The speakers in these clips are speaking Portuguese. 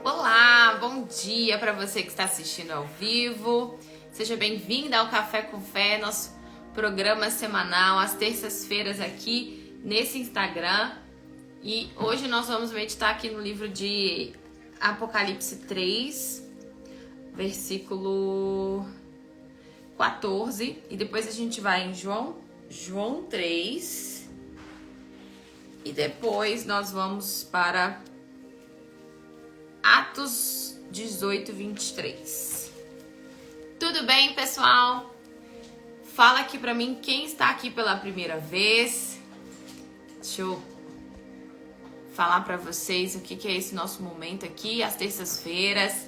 Olá, bom dia para você que está assistindo ao vivo. Seja bem-vinda ao Café com Fé, nosso programa semanal, às terças-feiras aqui nesse Instagram. E hoje nós vamos meditar aqui no livro de Apocalipse 3, versículo 14. E depois a gente vai em João 3. E depois nós vamos para Atos 18, 23. Tudo bem, pessoal? Fala aqui pra mim quem está aqui pela primeira vez. Deixa eu falar pra vocês o que é esse nosso momento aqui, às terças-feiras.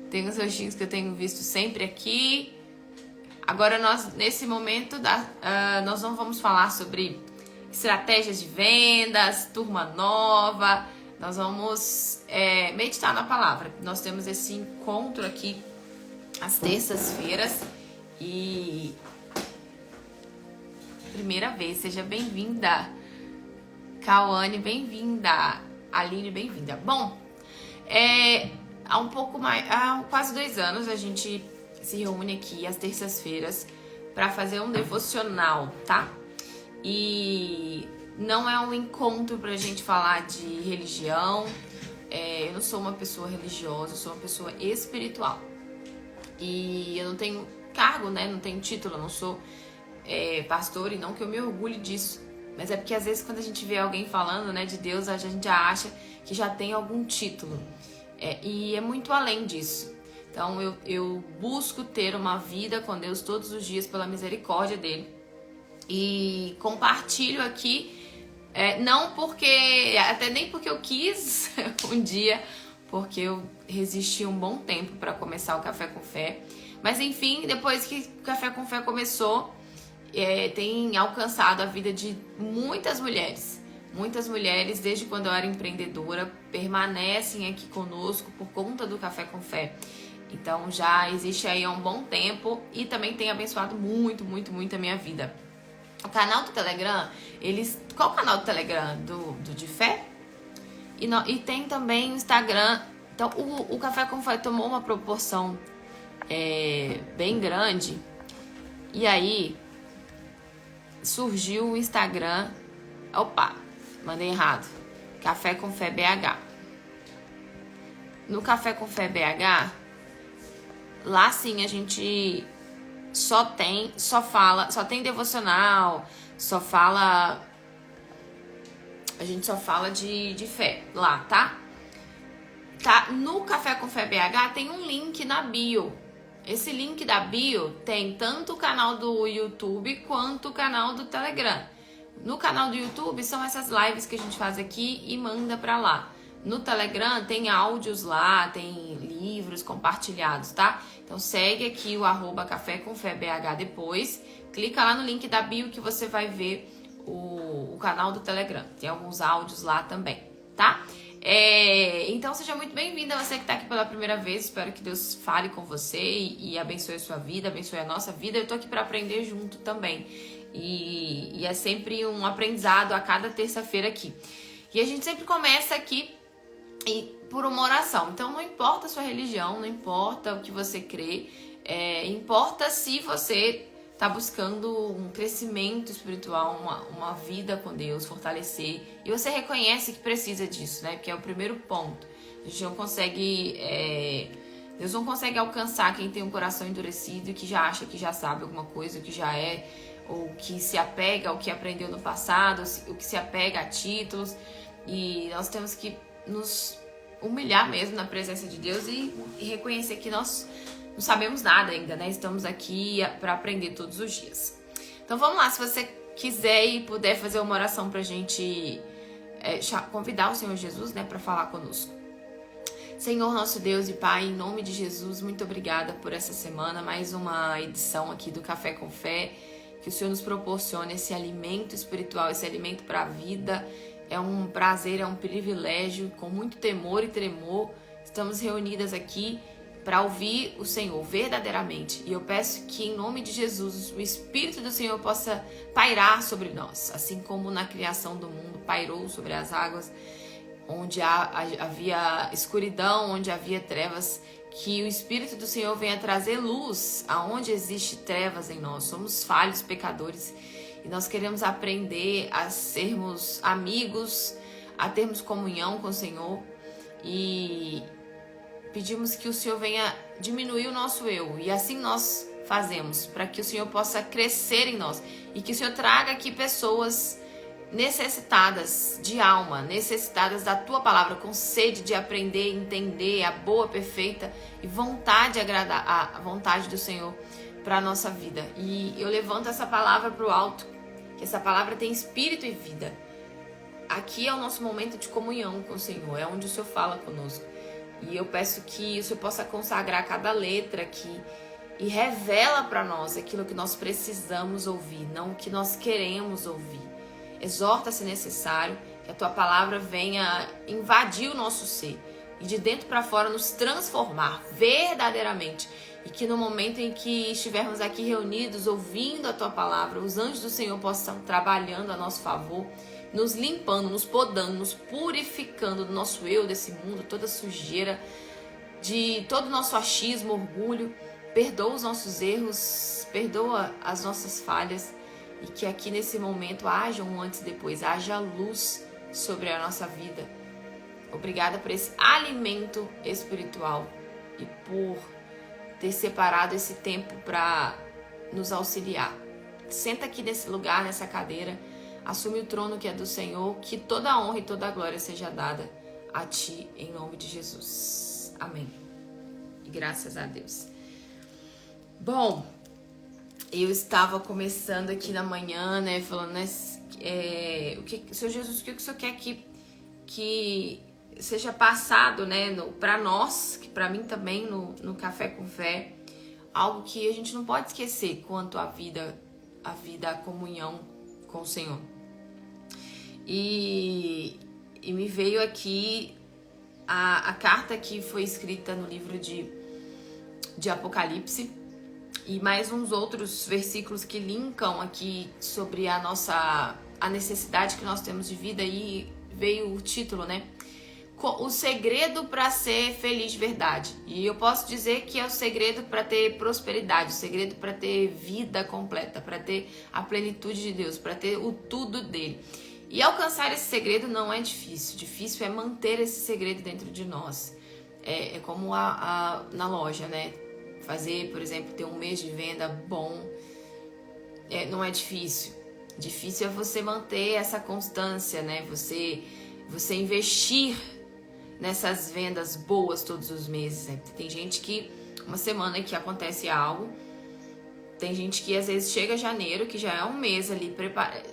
Tem os rostinhos que eu tenho visto sempre aqui. Agora, nesse momento, nós não vamos falar sobre estratégias de vendas, turma nova. Nós vamos meditar na palavra. Nós temos esse encontro aqui às terças-feiras. E primeira vez, seja bem-vinda. Cauane, bem-vinda. Aline, bem-vinda. Bom, há quase 2 anos a gente se reúne aqui às terças-feiras para fazer um devocional, tá? E não é um encontro pra gente falar de religião. Eu não sou uma pessoa religiosa, eu sou uma pessoa espiritual. E eu não tenho cargo, né? Não tenho título, eu não sou pastor, e não que eu me orgulhe disso. Mas é porque às vezes quando a gente vê alguém falando, né, de Deus, a gente já acha que já tem algum título. E é muito além disso. Então eu busco ter uma vida com Deus todos os dias pela misericórdia dele. E compartilho aqui, não porque, até nem porque eu quis um dia, porque eu resisti um bom tempo para começar o Café com Fé. Mas enfim, depois que o Café com Fé começou, tem alcançado a vida de muitas mulheres. Muitas mulheres, desde quando eu era empreendedora, permanecem aqui conosco por conta do Café com Fé. Então já existe aí há um bom tempo e também tem abençoado muito, muito, muito a minha vida. O canal do Telegram, qual o canal do Telegram? Do de fé? E tem também o Instagram. Então o Café com Fé tomou uma proporção bem grande. E aí surgiu o Instagram. Opa, mandei errado. Café com Fé BH. No Café com Fé BH, lá sim a gente só tem devocional, a gente só fala de fé lá, tá? No Café com Fé BH tem um link na bio. Esse link da bio tem tanto o canal do YouTube quanto o canal do Telegram. No canal do YouTube são essas lives que a gente faz aqui e manda pra lá. No Telegram tem áudios lá, tem livros compartilhados, tá? Então segue aqui o @Café com Fé BH depois. Clica lá no link da bio que você vai ver o canal do Telegram. Tem alguns áudios lá também, tá? Então seja muito bem-vinda, você que tá aqui pela primeira vez. Espero que Deus fale com você e abençoe a sua vida, abençoe a nossa vida. Eu tô aqui para aprender junto também. E é sempre um aprendizado a cada terça-feira aqui. E a gente sempre começa aqui por uma oração. Então não importa a sua religião, não importa o que você crê, importa se você está buscando um crescimento espiritual, uma vida com Deus, fortalecer. E você reconhece que precisa disso, né? Porque é o primeiro ponto. A gente não consegue... Deus não consegue alcançar quem tem um coração endurecido e que já acha que já sabe alguma coisa, o que já ou que se apega ao que aprendeu no passado, o que se apega a títulos. E nós temos que nos humilhar mesmo na presença de Deus e reconhecer que nós não sabemos nada ainda, né? Estamos aqui para aprender todos os dias. Então vamos lá, se você quiser e puder fazer uma oração pra gente convidar o Senhor Jesus, né, para falar conosco. Senhor, nosso Deus e Pai, em nome de Jesus, muito obrigada por essa semana, mais uma edição aqui do Café com Fé, que o Senhor nos proporcione esse alimento espiritual, esse alimento para a vida. É um prazer, é um privilégio, com muito temor e tremor, estamos reunidas aqui para ouvir o Senhor verdadeiramente. E eu peço que, em nome de Jesus, o Espírito do Senhor possa pairar sobre nós, assim como na criação do mundo pairou sobre as águas. onde havia escuridão, onde havia trevas, que o Espírito do Senhor venha trazer luz aonde existe trevas em nós. Somos falhos, pecadores, e nós queremos aprender a sermos amigos, a termos comunhão com o Senhor, e pedimos que o Senhor venha diminuir o nosso eu, e assim nós fazemos, para que o Senhor possa crescer em nós, e que o Senhor traga aqui pessoas necessitadas de alma, necessitadas da tua palavra, com sede de aprender, entender a boa, perfeita e vontade de agradar a vontade do Senhor para a nossa vida. E eu levanto essa palavra para o alto, que essa palavra tem espírito e vida. Aqui é o nosso momento de comunhão com o Senhor, é onde o Senhor fala conosco. E eu peço que o Senhor possa consagrar cada letra aqui e revela para nós aquilo que nós precisamos ouvir, não o que nós queremos ouvir. Exorta, se necessário, que a tua palavra venha invadir o nosso ser e de dentro para fora nos transformar verdadeiramente. E que no momento em que estivermos aqui reunidos, ouvindo a tua palavra, os anjos do Senhor possam estar trabalhando a nosso favor, nos limpando, nos podando, nos purificando do nosso eu, desse mundo, toda sujeira, de todo o nosso achismo, orgulho. Perdoa os nossos erros, perdoa as nossas falhas. E que aqui nesse momento haja um antes e depois, haja luz sobre a nossa vida. Obrigada por esse alimento espiritual e por ter separado esse tempo para nos auxiliar. Senta aqui nesse lugar, nessa cadeira, assume o trono que é do Senhor, que toda a honra e toda a glória seja dada a Ti, em nome de Jesus. Amém. E graças a Deus. Bom, eu estava começando aqui na manhã, né, falando, né, Senhor Jesus, o que o Senhor quer que seja passado, né, para nós, que para mim também, no Café com Fé, algo que a gente não pode esquecer quanto à vida, a comunhão com o Senhor. E me veio aqui a carta que foi escrita no livro de Apocalipse, e mais uns outros versículos que linkam aqui sobre a necessidade que nós temos de vida. E veio o título, né? O segredo para ser feliz de verdade. E eu posso dizer que é o segredo para ter prosperidade, o segredo para ter vida completa, para ter a plenitude de Deus, para ter o tudo dele. E alcançar esse segredo não é difícil. Difícil é manter esse segredo dentro de nós. É como na loja, né? Fazer, por exemplo, ter um mês de venda bom, não é difícil. Difícil é você manter essa constância, né? Você investir nessas vendas boas todos os meses, né? Tem gente que uma semana que acontece algo, tem gente que às vezes chega janeiro, que já é um mês ali,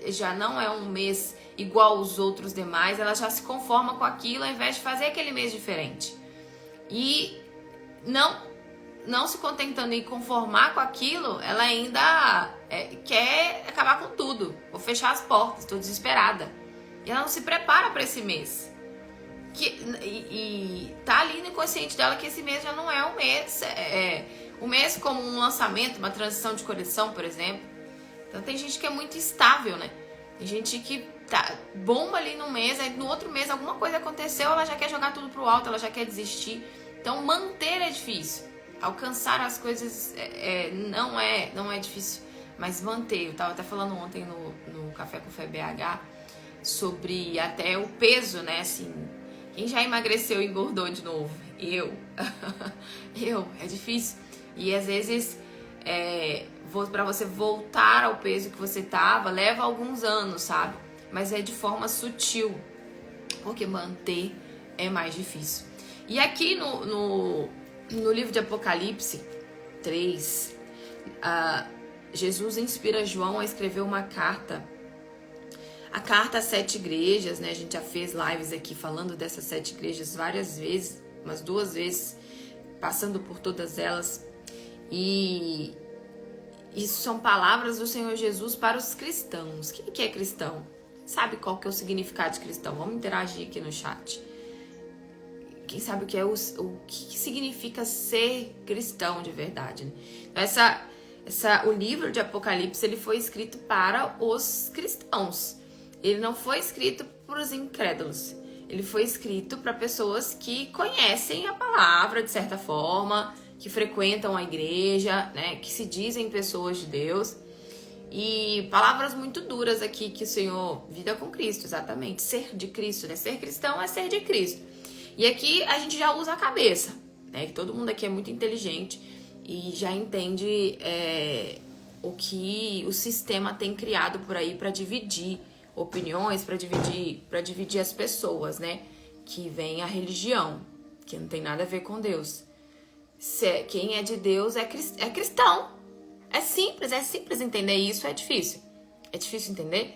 já não é um mês igual aos outros demais, ela já se conforma com aquilo ao invés de fazer aquele mês diferente. E não se contentando em conformar com aquilo, ela ainda quer acabar com tudo. Vou fechar as portas, estou desesperada. E ela não se prepara para esse mês. E tá ali no inconsciente dela que esse mês já não é um mês. Um mês como um lançamento, uma transição de coleção, por exemplo. Então tem gente que é muito instável, né? Tem gente que bomba ali no mês, aí no outro mês alguma coisa aconteceu, ela já quer jogar tudo pro alto, ela já quer desistir. Então manter é difícil. Alcançar as coisas não é difícil, mas manter. Eu estava até falando ontem no Café com Fé BH sobre até o peso, né? Assim, quem já emagreceu e engordou de novo? É difícil. E às vezes, para você voltar ao peso que você tava, leva alguns anos, sabe? Mas é de forma sutil, porque manter é mais difícil. E aqui no livro de Apocalipse 3, Jesus inspira João a escrever uma carta. A carta às 7 igrejas, né? A gente já fez lives aqui falando dessas 7 igrejas várias vezes, umas 2 vezes, passando por todas elas. E isso são palavras do Senhor Jesus para os cristãos. Quem que é cristão? Sabe qual que é o significado de cristão? Vamos interagir aqui no chat. Quem sabe o que que significa ser cristão de verdade, né? Então, o livro de Apocalipse, ele foi escrito para os cristãos. Ele não foi escrito para os incrédulos. ele foi escrito para pessoas que conhecem a palavra de certa forma, que frequentam a igreja, né, que se dizem pessoas de Deus. E palavras muito duras aqui que o Senhor, vida com Cristo, exatamente, ser de Cristo, né? Ser cristão é ser de Cristo. E aqui a gente já usa a cabeça, né? Que todo mundo aqui é muito inteligente e já entende o que o sistema tem criado por aí para dividir opiniões, para dividir as pessoas, né? Que vem a religião, que não tem nada a ver com Deus. Quem é de Deus é cristão. É simples entender isso, é difícil. É difícil entender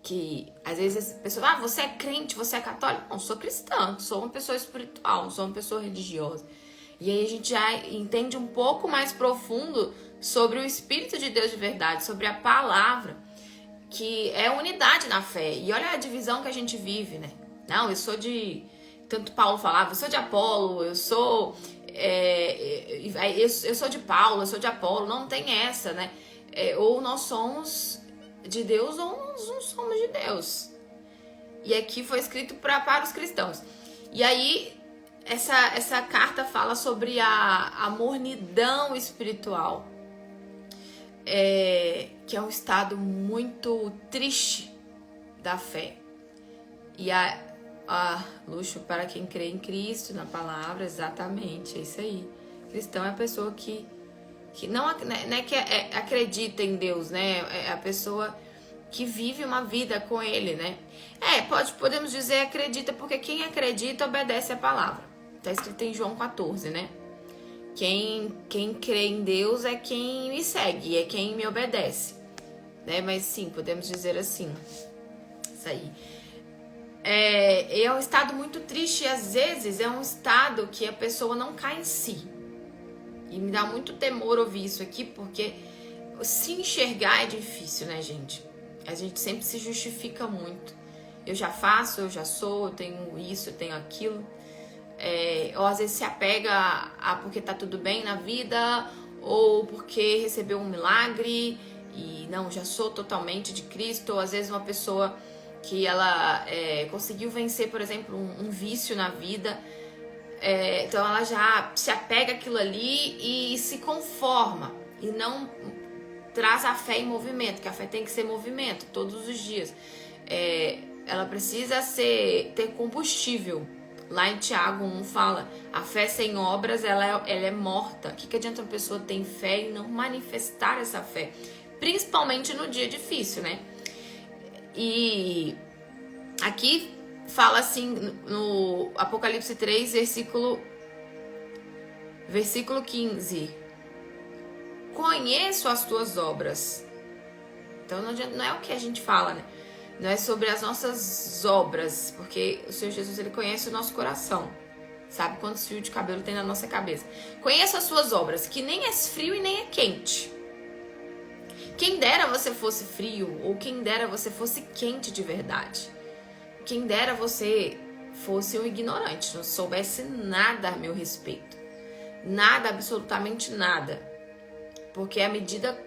que, às vezes, as pessoas, você é crente, você é católico. Não, sou cristã, sou uma pessoa espiritual, sou uma pessoa religiosa. E aí a gente já entende um pouco mais profundo sobre o Espírito de Deus de verdade, sobre a palavra, que é unidade na fé. E olha a divisão que a gente vive, né? Não, eu sou de... Tanto Paulo falava, eu sou de Apolo, eu sou de Paulo, eu sou de Apolo. Não tem essa, né? Ou nós somos de Deus ou nós não somos de Deus. E aqui foi escrito para os cristãos. E aí, essa carta fala sobre a mornidão espiritual. Que é um estado muito triste da fé. E luxo para quem crê em Cristo, na palavra, exatamente, é isso aí. Cristão é a pessoa que não é que acredita em Deus, né? É a pessoa que vive uma vida com Ele, né? Podemos dizer acredita, porque quem acredita obedece a palavra. Está escrito em João 14, né? Quem crê em Deus é quem me segue, é quem me obedece, né? Mas sim, podemos dizer assim, isso aí. É um estado muito triste e às vezes é um estado que a pessoa não cai em si. E me dá muito temor ouvir isso aqui, porque se enxergar é difícil, né, gente? A gente sempre se justifica muito. Eu já faço, eu já sou, eu tenho isso, eu tenho aquilo. Ou às vezes se apega a porque tá tudo bem na vida, ou porque recebeu um milagre e não, já sou totalmente de Cristo. Ou às vezes uma pessoa que ela conseguiu vencer, por exemplo, um vício na vida, então ela já se apega àquilo ali e se conforma e não traz a fé em movimento, que a fé tem que ser movimento todos os dias. Ela precisa ter combustível. Lá em Tiago 1 fala, a fé sem obras ela é morta. O que adianta uma pessoa ter fé e não manifestar essa fé? Principalmente no dia difícil, né? E aqui fala assim no Apocalipse 3, versículo 15. Conheço as tuas obras. Então não é o que a gente fala, né? Não é sobre as nossas obras, porque o Senhor Jesus, ele conhece o nosso coração. Sabe quantos fios de cabelo tem na nossa cabeça. Conheço as suas obras, que nem é frio e nem é quente. Quem dera você fosse frio, ou quem dera você fosse quente de verdade. Quem dera você fosse um ignorante, não soubesse nada a meu respeito. Nada, absolutamente nada. Porque a medida,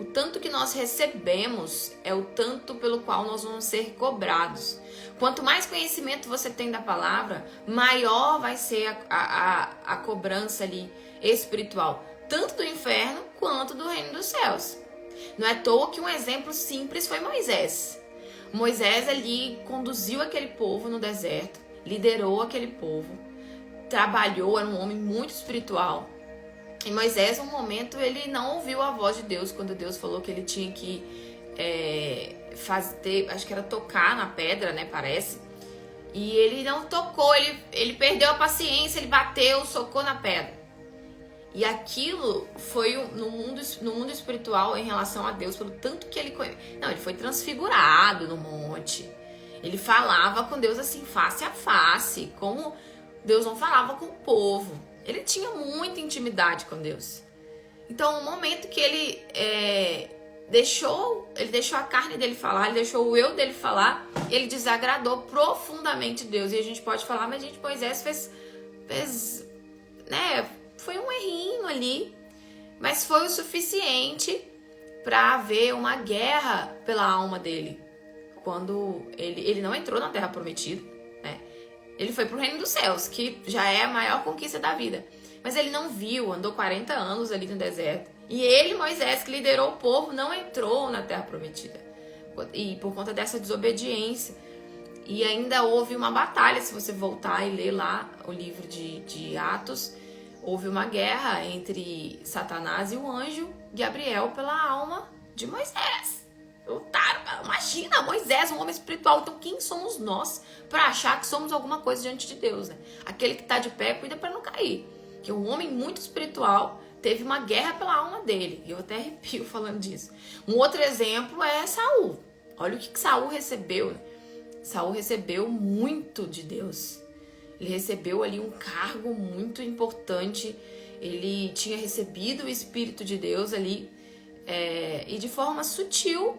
o tanto que nós recebemos é o tanto pelo qual nós vamos ser cobrados. Quanto mais conhecimento você tem da palavra, maior vai ser a cobrança ali espiritual. Tanto do inferno quanto do reino dos céus. Não é à toa que um exemplo simples foi Moisés. Moisés ali conduziu aquele povo no deserto, liderou aquele povo, trabalhou, era um homem muito espiritual. E Moisés, um momento, ele não ouviu a voz de Deus quando Deus falou que ele tinha que acho que era tocar na pedra, né, parece. E ele não tocou, ele perdeu a paciência, ele bateu, socou na pedra. E aquilo foi no mundo espiritual em relação a Deus, pelo tanto que ele foi transfigurado no monte. Ele falava com Deus assim, face a face, como Deus não falava com o povo. Ele tinha muita intimidade com Deus. Então, no momento que ele deixou a carne dele falar, ele deixou o eu dele falar, ele desagradou profundamente Deus. E a gente pode falar, mas Moisés fez, né? Foi um errinho ali, mas foi o suficiente para haver uma guerra pela alma dele. Quando ele não entrou na Terra Prometida, né? Ele foi pro reino dos céus, que já é a maior conquista da vida. Mas ele não viu, andou 40 anos ali no deserto. E ele, Moisés, que liderou o povo, não entrou na terra prometida. E por conta dessa desobediência. E ainda houve uma batalha, se você voltar e ler lá o livro de Atos, houve uma guerra entre Satanás e o anjo Gabriel pela alma de Moisés. Lutaram, imagina, Moisés, um homem espiritual. Então quem somos nós para achar que somos alguma coisa diante de Deus, né? Aquele que tá de pé, cuida para não cair. Que um homem muito espiritual teve uma guerra pela alma dele. E eu até arrepio falando disso. Um outro exemplo é Saul. Olha o que Saul recebeu, né? Saul recebeu muito de Deus. Ele recebeu ali um cargo muito importante. Ele tinha recebido o Espírito de Deus ali. E de forma sutil,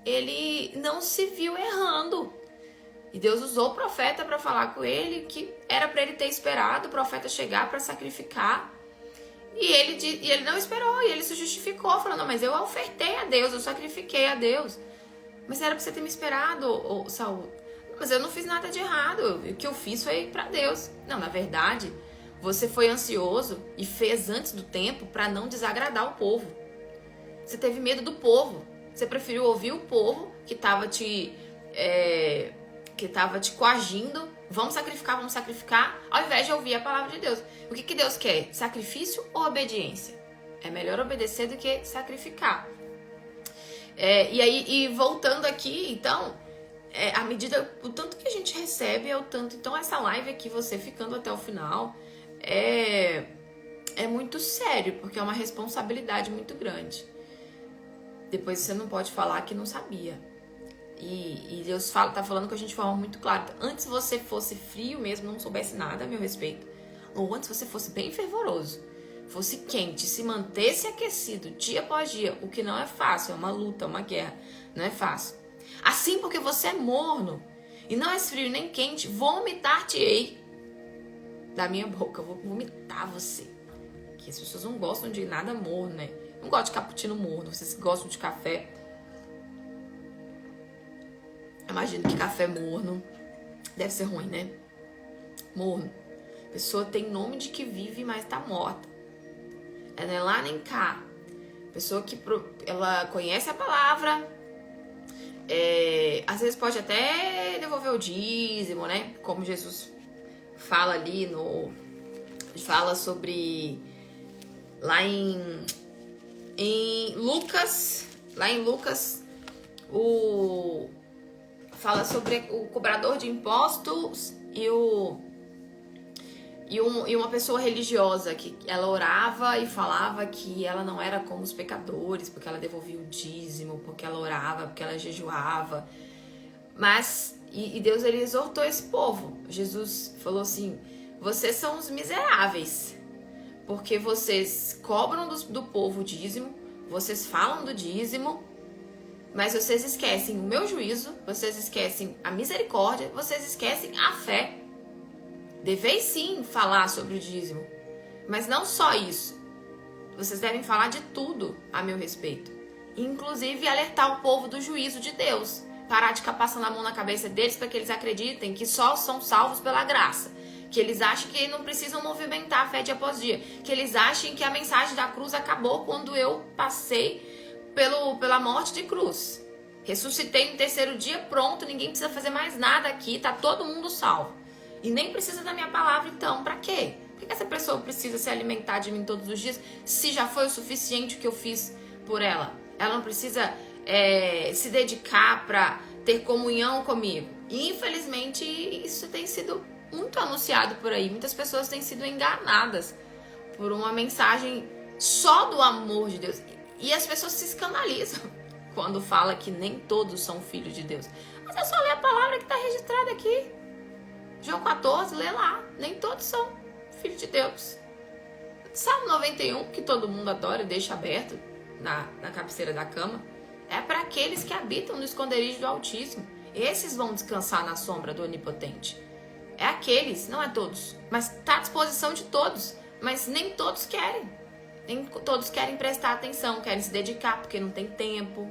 ele não se viu errando. E Deus usou o profeta para falar com ele que era para ele ter esperado o profeta chegar para sacrificar. E ele não esperou. E ele se justificou, falando, não, mas eu ofertei a Deus, eu sacrifiquei a Deus. Mas era pra você ter me esperado, Saul. Mas eu não fiz nada de errado. O que eu fiz foi pra Deus. Não, na verdade, você foi ansioso e fez antes do tempo pra não desagradar o povo. Você teve medo do povo. Você preferiu ouvir o povo que tava te coagindo. Vamos sacrificar, ao invés de ouvir a palavra de Deus. O que Deus quer? Sacrifício ou obediência? É melhor obedecer do que sacrificar. E voltando aqui, então, à medida, o tanto que a gente recebe é o tanto. Então, essa live aqui, você ficando até o final, é muito sério, porque é uma responsabilidade muito grande. Depois você não pode falar que não sabia. E Deus tá falando com a gente de forma muito clara. Antes você fosse frio mesmo, não soubesse nada a meu respeito, ou antes você fosse bem fervoroso, fosse quente, se mantesse aquecido dia após dia, o que não é fácil, é uma luta, uma guerra, não é fácil. Assim, porque você é morno e não és frio nem quente, vomitar-te-ei da minha boca, eu vou vomitar você. Que as pessoas não gostam de nada morno, né? Não gostam de cappuccino morno, vocês gostam de café. Imagino que café morno deve ser ruim, né? Morno. A pessoa tem nome de que vive, mas tá morta. Ela não é lá nem cá. Pessoa que ela conhece a palavra, às vezes pode até devolver o dízimo, né? Como Jesus fala ali fala sobre lá em Lucas, fala sobre o cobrador de impostos e uma pessoa religiosa que ela orava e falava que ela não era como os pecadores, porque ela devolvia o dízimo, porque ela orava, porque ela jejuava. Mas, e Deus, ele exortou esse povo. Jesus falou assim, vocês são os miseráveis, porque vocês cobram do povo o dízimo, vocês falam do dízimo, mas vocês esquecem o meu juízo, vocês esquecem a misericórdia, vocês esquecem a fé. Deveis sim falar sobre o dízimo, mas não só isso. Vocês devem falar de tudo a meu respeito, inclusive alertar o povo do juízo de Deus. Parar de ficar passando a mão na cabeça deles para que eles acreditem que só são salvos pela graça. Que eles achem que não precisam movimentar a fé dia após dia. Que eles achem que a mensagem da cruz acabou quando eu passei pela morte de cruz. Ressuscitei no terceiro dia, pronto, ninguém precisa fazer mais nada aqui, tá todo mundo salvo. E nem precisa da minha palavra, então, pra quê? Por que essa pessoa precisa se alimentar de mim todos os dias, se já foi o suficiente o que eu fiz por ela? Ela não precisa se dedicar pra ter comunhão comigo. E, infelizmente, isso tem sido muito anunciado por aí. Muitas pessoas têm sido enganadas por uma mensagem só do amor de Deus. E as pessoas se escandalizam quando fala que nem todos são filhos de Deus. Mas é só ler a palavra que está registrada aqui. João 14, lê lá. Nem todos são filhos de Deus. Salmo 91, que todo mundo adora e deixa aberto na cabeceira da cama, é para aqueles que habitam no esconderijo do Altíssimo. Esses vão descansar na sombra do Onipotente. É aqueles, não é todos, mas está à disposição de todos. Mas nem todos querem. Nem todos querem prestar atenção, querem se dedicar porque não tem tempo.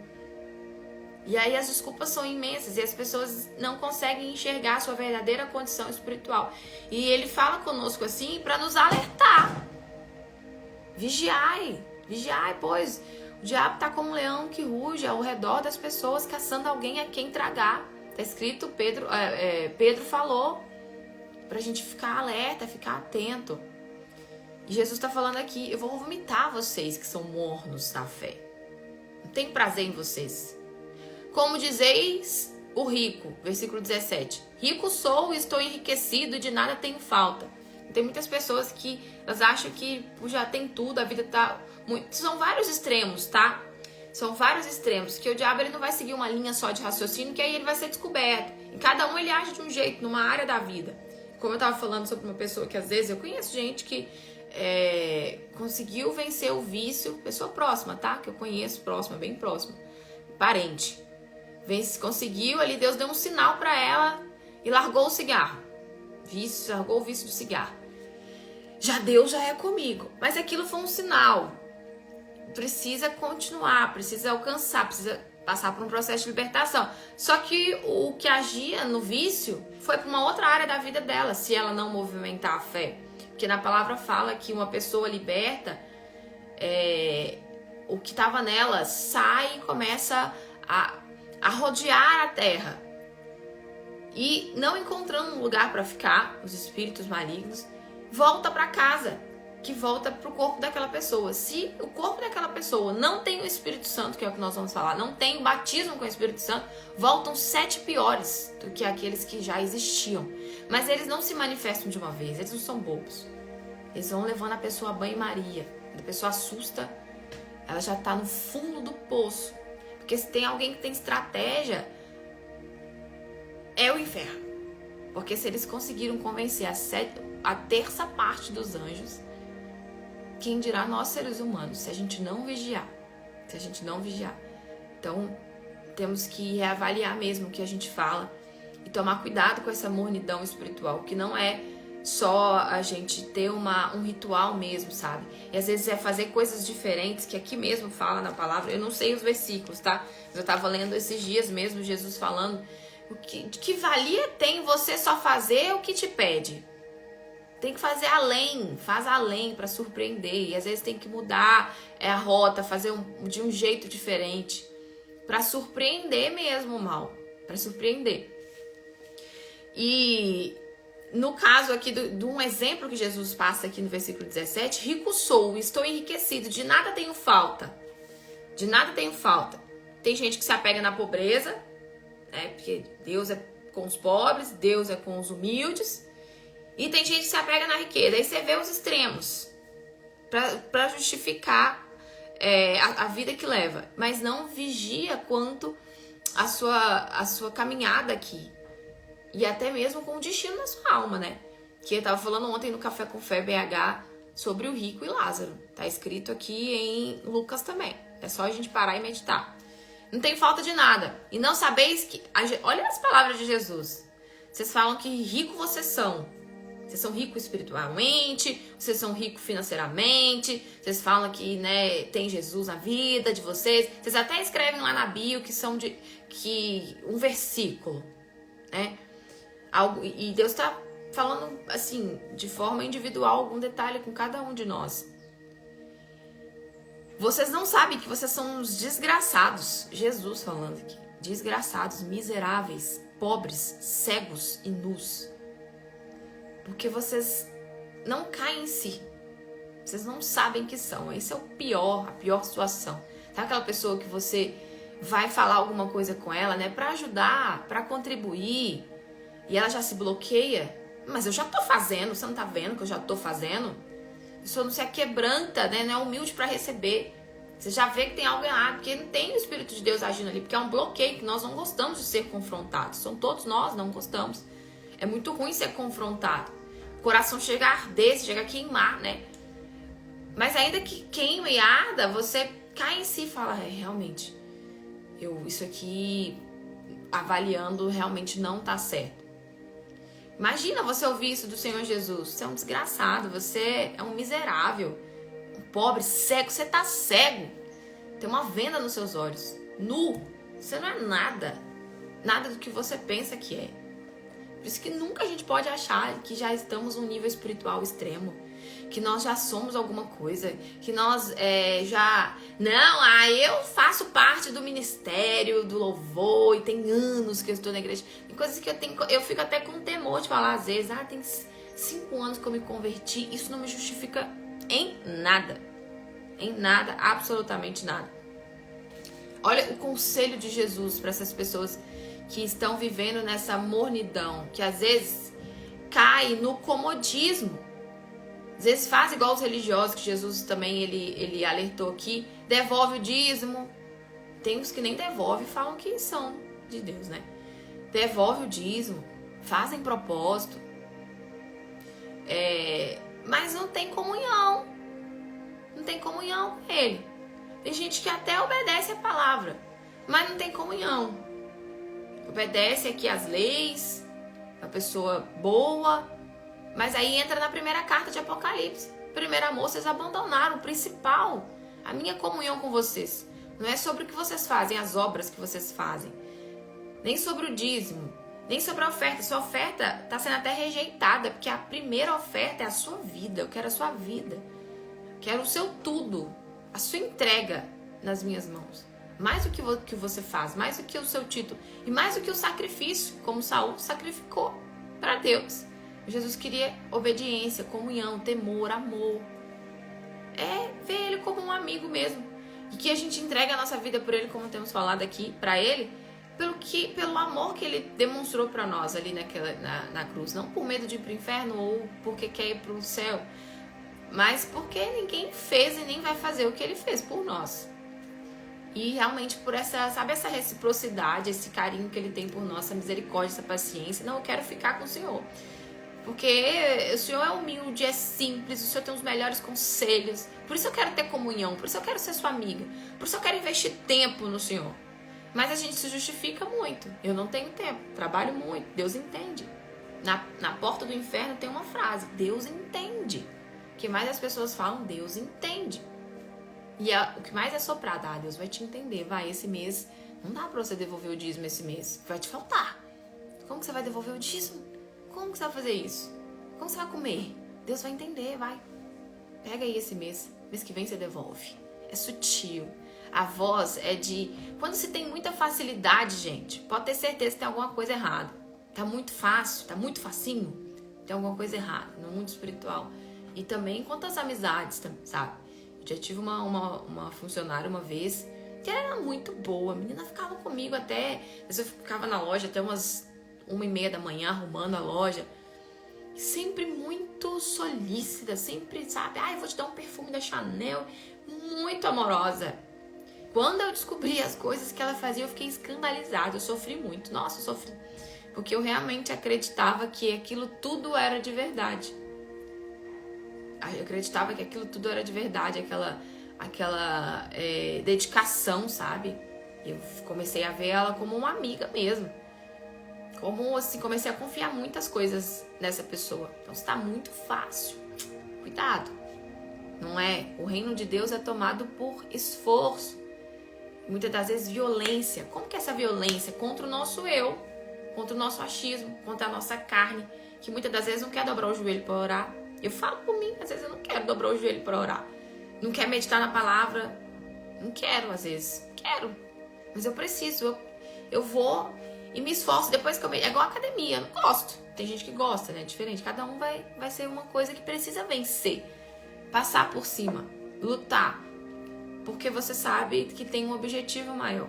E aí as desculpas são imensas e as pessoas não conseguem enxergar a sua verdadeira condição espiritual. E ele fala conosco assim para nos alertar. Vigiai, pois o diabo está como um leão que ruge ao redor das pessoas, caçando alguém a quem tragar. Está escrito, Pedro falou para a gente ficar alerta, ficar atento. E Jesus está falando aqui, eu vou vomitar vocês que são mornos na fé. Não tenho prazer em vocês. Como dizeis o rico, versículo 17. Rico sou e estou enriquecido e de nada tenho falta. Tem muitas pessoas que elas acham que já tem tudo, a vida tá muito... São vários extremos, tá? São vários extremos, que o diabo ele não vai seguir uma linha só de raciocínio, que aí ele vai ser descoberto. Em cada um ele age de um jeito, numa área da vida. Como eu tava falando sobre uma pessoa que às vezes eu conheço gente que conseguiu vencer o vício, pessoa próxima, tá? Que eu conheço, próxima, bem próxima, parente. Conseguiu, ali Deus deu um sinal pra ela e largou o cigarro. Largou o vício do cigarro. Deus já é comigo. Mas aquilo foi um sinal. Precisa continuar, precisa alcançar, precisa passar por um processo de libertação. Só que o que agia no vício foi para uma outra área da vida dela, se ela não movimentar a fé. Porque na palavra fala que uma pessoa liberta, o que estava nela sai e começa a rodear a terra. E não encontrando um lugar para ficar, os espíritos malignos, volta para casa, que volta para o corpo daquela pessoa. Se o corpo daquela pessoa não tem o Espírito Santo, que é o que nós vamos falar, não tem o batismo com o Espírito Santo, voltam 7 piores do que aqueles que já existiam. Mas eles não se manifestam de uma vez, eles não são bobos. Eles vão levando a pessoa a banho-maria. A pessoa assusta, ela já está no fundo do poço. Porque se tem alguém que tem estratégia, é o inferno. Porque se eles conseguiram convencer a terça parte dos anjos, quem dirá nós seres humanos, se a gente não vigiar. Então, temos que reavaliar mesmo o que a gente fala e tomar cuidado com essa mornidão espiritual, que não é só a gente ter um ritual mesmo, sabe? E às vezes é fazer coisas diferentes, que aqui mesmo fala na palavra, eu não sei os versículos, tá? Mas eu tava lendo esses dias mesmo, Jesus falando, de que valia tem você só fazer o que te pede? Tem que fazer além, faz além para surpreender. E às vezes tem que mudar a rota, fazer de um jeito diferente, para surpreender mesmo o mal, para surpreender. E no caso aqui de um exemplo que Jesus passa aqui no versículo 17, rico sou, estou enriquecido, de nada tenho falta. De nada tenho falta. Tem gente que se apega na pobreza, né? Porque Deus é com os pobres, Deus é com os humildes. E tem gente que se apega na riqueza. Aí você vê os extremos para justificar a vida que leva. Mas não vigia quanto a sua caminhada aqui. E até mesmo com o destino da sua alma, né? Que eu tava falando ontem no Café com Fé BH sobre o rico e Lázaro. Tá escrito aqui em Lucas também. É só a gente parar e meditar. Não tem falta de nada. E não sabeis que... Olha as palavras de Jesus. Vocês falam que rico vocês são. Vocês são ricos espiritualmente, vocês são ricos financeiramente, vocês falam que, né, tem Jesus na vida de vocês. Vocês até escrevem lá na bio que um versículo, né? E Deus está falando assim, de forma individual, algum detalhe com cada um de nós. Vocês não sabem que vocês são uns desgraçados. Jesus falando aqui. Desgraçados, miseráveis, pobres, cegos e nus. Porque vocês não caem em si. Vocês não sabem que são. Esse é a pior situação. Sabe aquela pessoa que você vai falar alguma coisa com ela, né? Pra ajudar, pra contribuir. E ela já se bloqueia. Mas eu já tô fazendo. Você não tá vendo que eu já tô fazendo? A pessoa não se aquebranta, né? Não é humilde pra receber. Você já vê que tem algo errado. Porque não tem o Espírito de Deus agindo ali. Porque é um bloqueio que nós não gostamos de ser confrontados. Todos nós não gostamos. É muito ruim ser confrontado. O coração chega a arder, chega a queimar, né? Mas ainda que queima e arda, você cai em si e fala, realmente, isso aqui, avaliando, realmente não tá certo. Imagina você ouvir isso do Senhor Jesus. Você é um desgraçado, você é um miserável, um pobre, cego. Você tá cego. Tem uma venda nos seus olhos, nu. Você não é nada. Nada do que você pensa que é. Por isso que nunca a gente pode achar que já estamos num nível espiritual extremo. Que nós já somos alguma coisa. Que nós já... Não, eu faço parte do ministério, do louvor. E tem anos que eu estou na igreja. Tem coisas que eu fico até com temor de falar às vezes. Tem 5 anos que eu me converti. Isso não me justifica em nada. Em nada, absolutamente nada. Olha o conselho de Jesus para essas pessoas que estão vivendo nessa mornidão, que às vezes cai no comodismo. Às vezes faz igual os religiosos, que Jesus também ele alertou aqui, devolve o dízimo. Tem uns que nem devolvem e falam que são de Deus, né? Devolve o dízimo, fazem propósito, mas não tem comunhão. Não tem comunhão com ele. Tem gente que até obedece a palavra, mas não tem comunhão. Obedece aqui as leis, a pessoa boa, mas aí entra na primeira carta de Apocalipse. Primeiro amor, vocês abandonaram o principal. A minha comunhão com vocês não é sobre o que vocês fazem, as obras que vocês fazem, nem sobre o dízimo, nem sobre a oferta. Sua oferta está sendo até rejeitada, porque a primeira oferta é a sua vida. Eu quero a sua vida, quero o seu tudo, a sua entrega nas minhas mãos. Mais do que você faz, mais do que o seu título e mais do que o sacrifício, como Saul sacrificou para Deus. Jesus queria obediência, comunhão, temor, amor. Ver ele como um amigo mesmo. E que a gente entrega a nossa vida por ele, como temos falado aqui, para ele, pelo amor que ele demonstrou para nós ali na cruz. Não por medo de ir pro inferno ou porque quer ir pro céu, mas porque ninguém fez e nem vai fazer o que ele fez por nós. E realmente por essa reciprocidade, esse carinho que ele tem por nós, essa misericórdia, essa paciência. Não, eu quero ficar com o Senhor. Porque o Senhor é humilde, é simples, o Senhor tem os melhores conselhos. Por isso eu quero ter comunhão, por isso eu quero ser sua amiga. Por isso eu quero investir tempo no Senhor. Mas a gente se justifica muito. Eu não tenho tempo, trabalho muito, Deus entende. Na porta do inferno tem uma frase, Deus entende. O que mais as pessoas falam, Deus entende. E o que mais é soprado, Deus vai te entender, vai, esse mês não dá pra você devolver o dízimo esse mês, vai te faltar. Como que você vai devolver o dízimo? Como que você vai fazer isso? Como você vai comer? Deus vai entender, vai. Pega aí esse mês que vem você devolve. É sutil. A voz é de... Quando se tem muita facilidade, gente, pode ter certeza que tem alguma coisa errada. Tá muito fácil, tá muito facinho, tem alguma coisa errada no mundo espiritual. E também quanto às amizades, sabe? Já tive uma funcionária uma vez que ela era muito boa. A menina ficava comigo até... Às vezes eu ficava na loja até umas 1h30 da manhã arrumando a loja. Sempre muito solícita, sempre, sabe? Eu vou te dar um perfume da Chanel. Muito amorosa. Quando eu descobri as coisas que ela fazia, eu fiquei escandalizada. Eu sofri muito. Nossa, eu sofri. Porque eu realmente acreditava que aquilo tudo era de verdade. Eu acreditava que aquilo tudo era de verdade, aquela dedicação, sabe? Eu comecei a ver ela como uma amiga mesmo. Como assim, comecei a confiar muitas coisas nessa pessoa. Então, se tá muito fácil, cuidado. Não é? O reino de Deus é tomado por esforço. Muitas das vezes violência. Como que é essa violência? Contra o nosso eu, contra o nosso achismo, contra a nossa carne, que muitas das vezes não quer dobrar o joelho para orar. Eu falo por mim, às vezes eu não quero dobrar o joelho para orar. Não quero meditar na palavra. Não quero, às vezes. Quero. Mas eu preciso. Eu vou e me esforço depois que eu... É igual a academia, eu não gosto. Tem gente que gosta, né? Diferente. Cada um vai ser uma coisa que precisa vencer. Passar por cima. Lutar. Porque você sabe que tem um objetivo maior.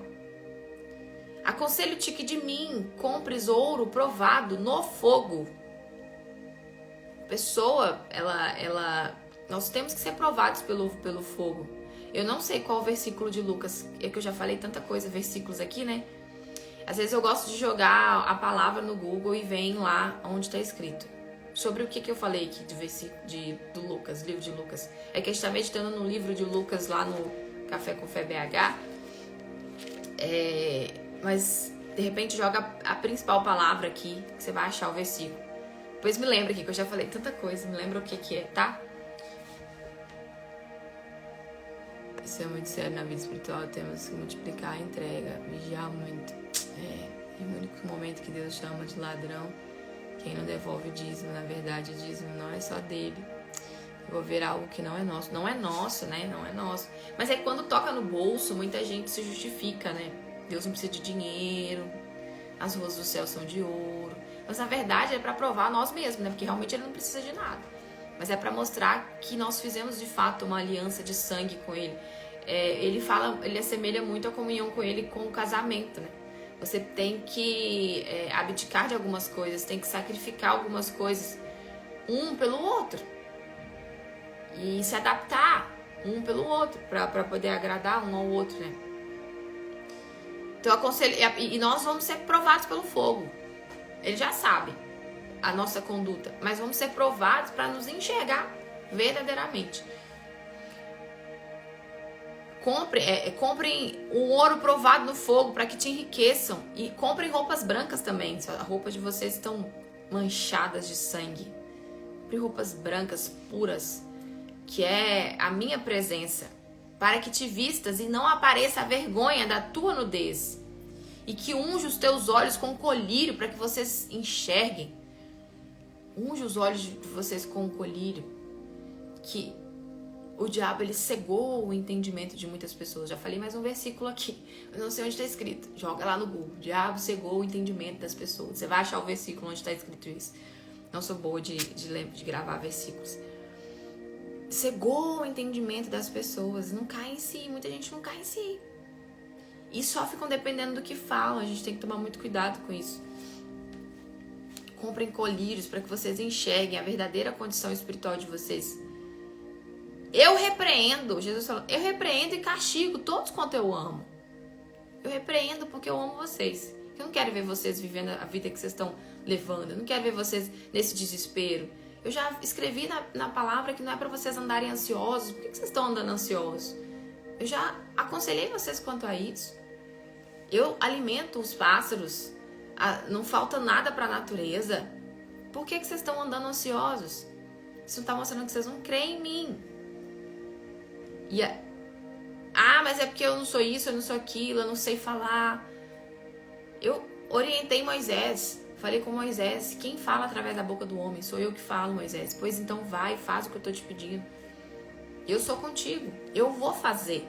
Aconselho-te que de mim compres ouro provado no fogo. Pessoa, nós temos que ser provados pelo fogo. Eu não sei qual versículo de Lucas, é que eu já falei tanta coisa, versículos aqui, né? Às vezes eu gosto de jogar a palavra no Google e vem lá onde está escrito. Sobre o que eu falei aqui do versículo do Lucas, livro de Lucas. É que a gente está meditando no livro de Lucas lá no Café com Fé BH. Mas de repente joga a principal palavra aqui, que você vai achar o versículo. Depois me lembra aqui, que eu já falei tanta coisa, me lembra o que é, tá? Isso é muito sério na vida espiritual. Temos que multiplicar a entrega, vigiar muito. E o único momento que Deus chama de ladrão, quem não devolve o dízimo. Na verdade, o dízimo não é só dele. Devolver algo que não é nosso. Não é nosso, né? Não é nosso. Mas é que quando toca no bolso, muita gente se justifica, né? Deus não precisa de dinheiro. As ruas do céu são de ouro. Mas na verdade é para provar nós mesmos, né? Porque realmente ele não precisa de nada. Mas é para mostrar que nós fizemos de fato uma aliança de sangue com ele. Ele assemelha muito a comunhão com ele com o casamento, né? Você tem que abdicar de algumas coisas, tem que sacrificar algumas coisas um pelo outro. E se adaptar um pelo outro para poder agradar um ao outro, né? Então eu aconselho, e nós vamos ser provados pelo fogo. Ele já sabe a nossa conduta, mas vamos ser provados para nos enxergar verdadeiramente. Comprem o ouro provado no fogo para que te enriqueçam. E comprem roupas brancas também. Se as roupas de vocês estão manchadas de sangue. Comprem roupas brancas, puras, que é a minha presença, para que te vistas e não apareça a vergonha da tua nudez. E que unja os teus olhos com colírio para que vocês enxerguem. Unge os olhos de vocês com um colírio. Que o diabo, ele cegou o entendimento de muitas pessoas. Já falei mais um versículo aqui. Eu não sei onde está escrito. Joga lá no Google. O diabo cegou o entendimento das pessoas. Você vai achar o versículo onde está escrito isso. Não sou boa de gravar versículos. Cegou o entendimento das pessoas. Não cai em si. Muita gente não cai em si. E só ficam dependendo do que falam. A gente tem que tomar muito cuidado com isso. Comprem colírios para que vocês enxerguem a verdadeira condição espiritual de vocês. Eu repreendo, Jesus falou, eu repreendo e castigo todos quanto eu amo. Eu repreendo porque eu amo vocês. Eu não quero ver vocês vivendo a vida que vocês estão levando. Eu não quero ver vocês nesse desespero. Eu já escrevi na palavra que não é para vocês andarem ansiosos. Por que vocês estão andando ansiosos? Eu já aconselhei vocês quanto a isso. Eu alimento os pássaros. Não falta nada para a natureza. Por que vocês estão andando ansiosos? Isso não está mostrando que vocês não creem em mim. Mas é porque eu não sou isso, eu não sou aquilo, eu não sei falar. Eu orientei Moisés. Falei com Moisés. Quem fala através da boca do homem? Sou eu que falo, Moisés. Pois então vai, faz o que eu estou te pedindo. Eu sou contigo. Eu vou fazer.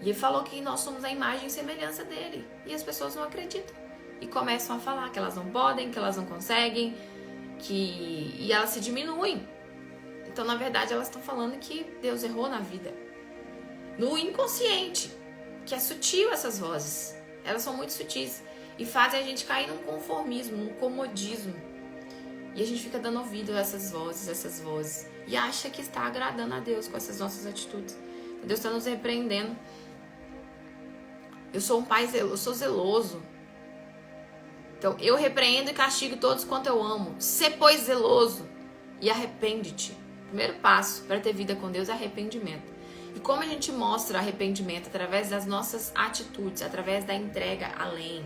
E ele falou que nós somos a imagem e semelhança dele. E as pessoas não acreditam. E começam a falar que elas não podem, que elas não conseguem, e elas se diminuem. Então, na verdade, elas estão falando que Deus errou na vida. No inconsciente, que é sutil essas vozes. Elas são muito sutis e fazem a gente cair num conformismo, num comodismo. E a gente fica dando ouvido a essas vozes. E acha que está agradando a Deus com essas nossas atitudes. Deus está nos repreendendo. Eu sou um pai zeloso, eu sou zeloso. Então, eu repreendo e castigo todos quanto eu amo. Sê, pois, zeloso e arrepende-te. O primeiro passo para ter vida com Deus é arrependimento. E como a gente mostra arrependimento? Através das nossas atitudes, através da entrega além.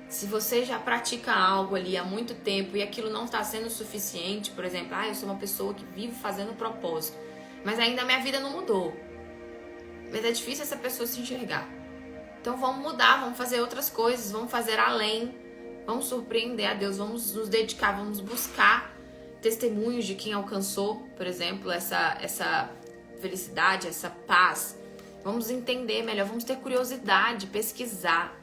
Se você já pratica algo ali há muito tempo e aquilo não está sendo suficiente, por exemplo, eu sou uma pessoa que vive fazendo propósito, mas ainda a minha vida não mudou. Mas é difícil essa pessoa se enxergar. Então vamos mudar, vamos fazer outras coisas, vamos fazer além, vamos surpreender a Deus, vamos nos dedicar, vamos buscar testemunhos de quem alcançou, por exemplo, essa felicidade, essa paz. Vamos entender melhor, vamos ter curiosidade, pesquisar.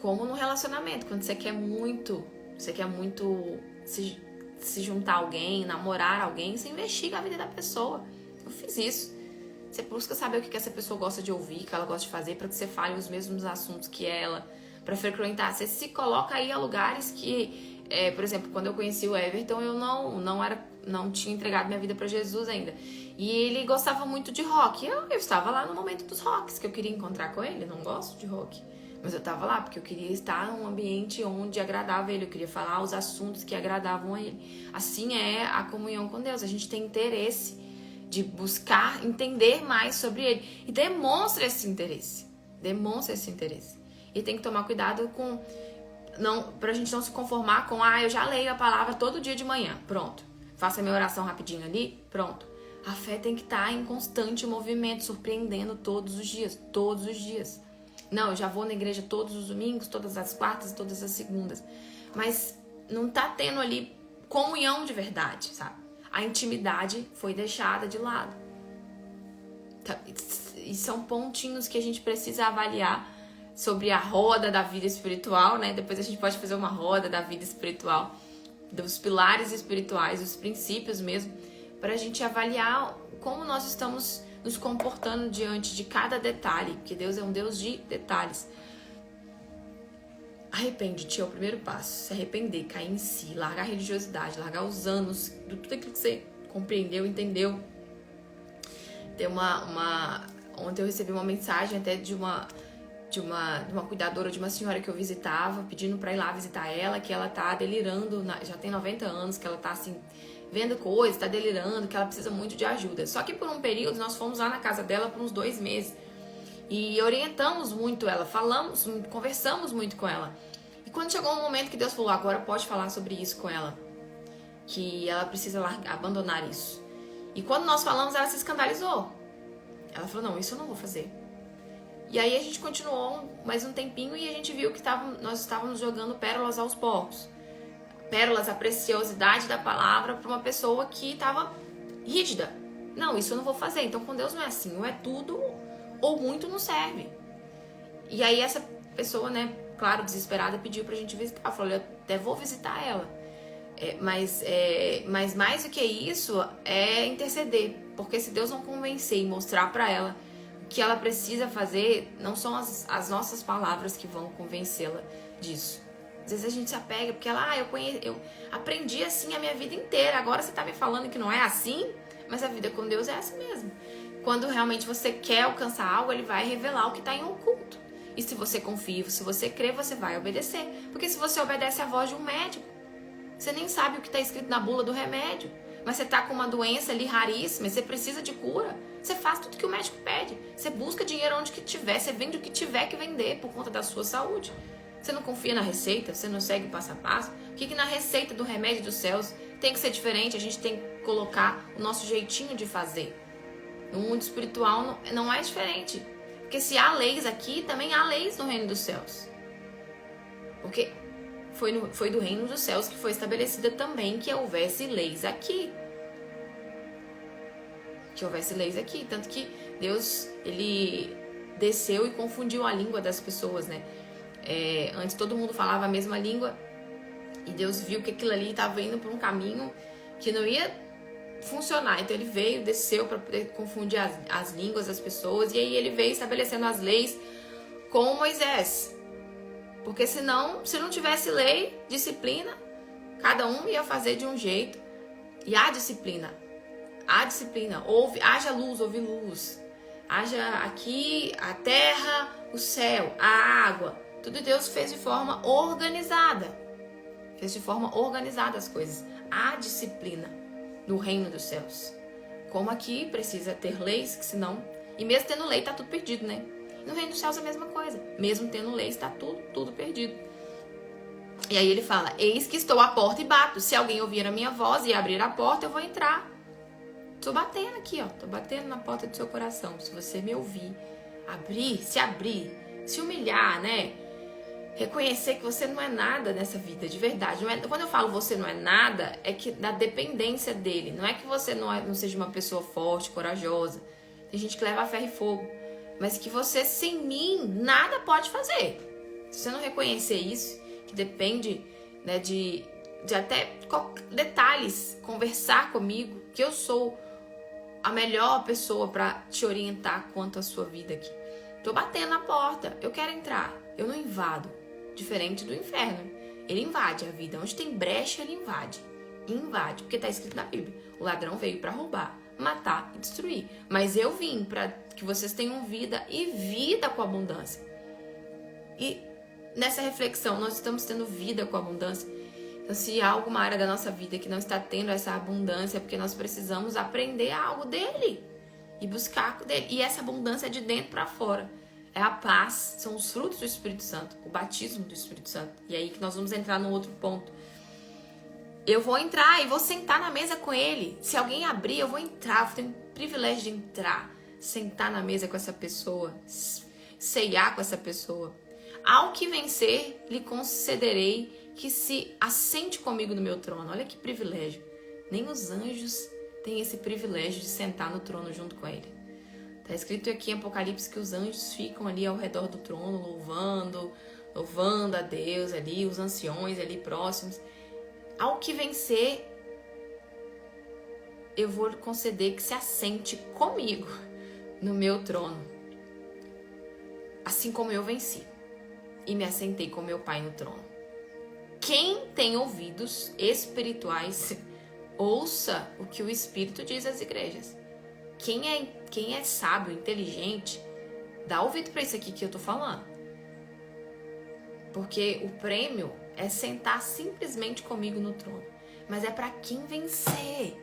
Como no relacionamento, quando você quer muito se juntar a alguém, namorar alguém, você investiga a vida da pessoa. Eu fiz isso. Você busca saber o que essa pessoa gosta de ouvir, o que ela gosta de fazer, para que você fale os mesmos assuntos que ela, para frequentar. Você se coloca aí a lugares que, por exemplo, quando eu conheci o Everton, eu não tinha entregado minha vida para Jesus ainda. E ele gostava muito de rock. Eu estava lá no momento dos rocks, que eu queria encontrar com ele. Eu não gosto de rock. Mas eu estava lá porque eu queria estar num ambiente onde agradava ele. Eu queria falar os assuntos que agradavam a ele. Assim é a comunhão com Deus. A gente tem interesse de buscar entender mais sobre ele. E demonstra esse interesse. E tem que tomar cuidado pra gente não se conformar com, eu já leio a palavra todo dia de manhã. Pronto. Faço a minha oração rapidinho ali. Pronto. A fé tem que estar em constante movimento, surpreendendo todos os dias, todos os dias. Não, eu já vou na igreja todos os domingos, todas as quartas, todas as segundas. Mas não tá tendo ali comunhão de verdade, sabe? A intimidade foi deixada de lado. E são pontinhos que a gente precisa avaliar sobre a roda da vida espiritual, né? Depois a gente pode fazer uma roda da vida espiritual, dos pilares espirituais, dos princípios mesmo, para a gente avaliar como nós estamos nos comportando diante de cada detalhe, porque Deus é um Deus de detalhes. Arrepende-te é o primeiro passo. Se arrepender, cair em si, largar a religiosidade, largar os anos, tudo aquilo que você compreendeu, entendeu. Tem ontem eu recebi uma mensagem até de uma cuidadora, de uma senhora que eu visitava, pedindo pra ir lá visitar ela, que ela tá delirando, já tem 90 anos, que ela tá assim, vendo coisas, tá delirando, que ela precisa muito de ajuda. Só que por um período nós fomos lá na casa dela por uns 2 meses e orientamos muito ela, conversamos muito com ela. E quando chegou um momento que Deus falou, agora pode falar sobre isso com ela, que ela precisa abandonar isso. E quando nós falamos, ela se escandalizou. Ela falou, não, isso eu não vou fazer. E aí a gente continuou mais um tempinho e a gente viu que nós estávamos jogando pérolas aos porcos. Pérolas, a preciosidade da palavra para uma pessoa que estava rígida. Não, isso eu não vou fazer. Então com Deus não é assim. Ou é tudo ou muito não serve. E aí essa pessoa, né, claro, desesperada, pediu pra gente visitar. Ela falou, eu até vou visitar ela. Mas mais do que isso é interceder. Porque se Deus não convencer e mostrar pra ela o que ela precisa fazer, não são as nossas palavras que vão convencê-la disso. Às vezes a gente se apega porque ela, eu aprendi assim a minha vida inteira. Agora você tá me falando que não é assim? Mas a vida com Deus é assim mesmo. Quando realmente você quer alcançar algo, Ele vai revelar o que está em oculto. E se você confia, se você crê, você vai obedecer. Porque se você obedece à voz de um médico, você nem sabe o que está escrito na bula do remédio. Mas você está com uma doença ali raríssima, você precisa de cura. Você faz tudo que o médico pede. Você busca dinheiro onde que tiver, você vende o que tiver que vender por conta da sua saúde. Você não confia na receita, você não segue o passo a passo. Por que na receita do remédio dos céus tem que ser diferente? A gente tem que colocar o nosso jeitinho de fazer. No mundo espiritual não é diferente. Porque se há leis aqui, também há leis no reino dos céus. Porque foi do reino dos céus que foi estabelecida também que houvesse leis aqui. Que houvesse leis aqui. Tanto que Deus, Ele desceu e confundiu a língua das pessoas, né? Antes todo mundo falava a mesma língua. E Deus viu que aquilo ali estava indo por um caminho que não ia funcionar. Então Ele veio, desceu para poder confundir as línguas das pessoas. E aí Ele veio estabelecendo as leis com Moisés. Porque senão, se não tivesse lei, disciplina, cada um ia fazer de um jeito. E há disciplina. Haja luz, houve luz. Haja aqui a terra, o céu, a água. Tudo Deus fez de forma organizada. Fez de forma organizada as coisas. Há disciplina no reino dos céus. Como aqui precisa ter leis, que senão... E mesmo tendo lei, tá tudo perdido, né? No reino dos céus é a mesma coisa. Mesmo tendo leis, está tudo perdido. E aí ele fala, eis que estou à porta e bato. Se alguém ouvir a minha voz e abrir a porta, eu vou entrar. Tô batendo aqui, ó. Tô batendo na porta do seu coração. Se você me ouvir, abrir, se humilhar, né? Reconhecer que você não é nada nessa vida, de verdade. Quando eu falo você não é nada, é que da dependência dele. Não é que você não seja uma pessoa forte, corajosa. Tem gente que leva a ferro e fogo. Mas que você, sem mim, nada pode fazer. Se você não reconhecer isso, que depende, né, de até detalhes, conversar comigo, que eu sou a melhor pessoa para te orientar quanto à sua vida aqui. Tô batendo na porta, eu quero entrar, eu não invado. Diferente do inferno. Ele invade a vida. Onde tem brecha, ele invade. Invade, porque tá escrito na Bíblia. O ladrão veio para roubar, matar e destruir. Mas eu vim para que vocês tenham vida e vida com abundância. E nessa reflexão, nós estamos tendo vida com abundância. Então, se há alguma área da nossa vida que não está tendo essa abundância, é porque nós precisamos aprender algo dele e buscar dele. E essa abundância é de dentro para fora. É a paz, são os frutos do Espírito Santo, o batismo do Espírito Santo. E aí que nós vamos entrar num outro ponto. Eu vou entrar e vou sentar na mesa com ele. Se alguém abrir, eu vou entrar. Eu tenho o privilégio de entrar, sentar na mesa com essa pessoa, ceiar com essa pessoa. Ao que vencer, lhe concederei que se assente comigo no meu trono. Olha que privilégio. Nem os anjos têm esse privilégio de sentar no trono junto com ele. Está escrito aqui em Apocalipse que os anjos ficam ali ao redor do trono, louvando a Deus ali, os anciões ali próximos. Ao que vencer, eu vou conceder que se assente comigo no meu trono. Assim como eu venci e me assentei com meu Pai no trono. Quem tem ouvidos espirituais, ouça o que o Espírito diz às igrejas. Quem é sábio, inteligente, dá ouvido para isso aqui que eu tô falando. Porque o prêmio é sentar simplesmente comigo no trono. Mas é para quem vencer.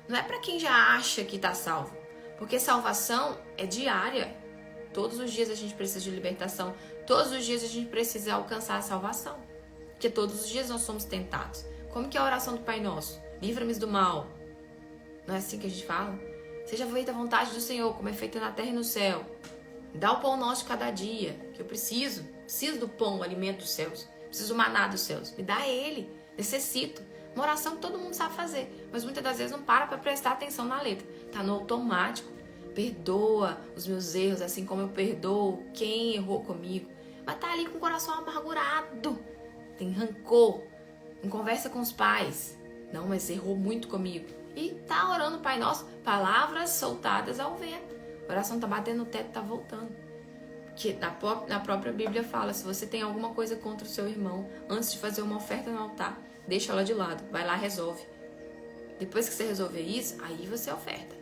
Não é para quem já acha que tá salvo. Porque salvação é diária. Todos os dias a gente precisa de libertação. Todos os dias a gente precisa alcançar a salvação. Porque todos os dias nós somos tentados. Como que é a oração do Pai Nosso? Livra-me do mal. Não é assim que a gente fala? Seja feita a vontade do Senhor, como é feita na terra e no céu. Me dá o pão nosso de cada dia, que eu preciso do pão, o alimento dos céus. Preciso do maná dos céus. Me dá ele. Necessito. Uma oração que todo mundo sabe fazer. Mas muitas das vezes não para prestar atenção na letra. Tá no automático. Perdoa os meus erros, assim como eu perdoo quem errou comigo. Mas tá ali com o coração amargurado. Tem rancor. Não conversa com os pais. Não, mas errou muito comigo. E tá orando o Pai Nosso. Palavras soltadas ao vento. A oração tá batendo no teto, tá voltando. Que na própria Bíblia fala, se você tem alguma coisa contra o seu irmão, antes de fazer uma oferta no altar, deixa ela de lado, vai lá, resolve. Depois que você resolver isso, aí você oferta.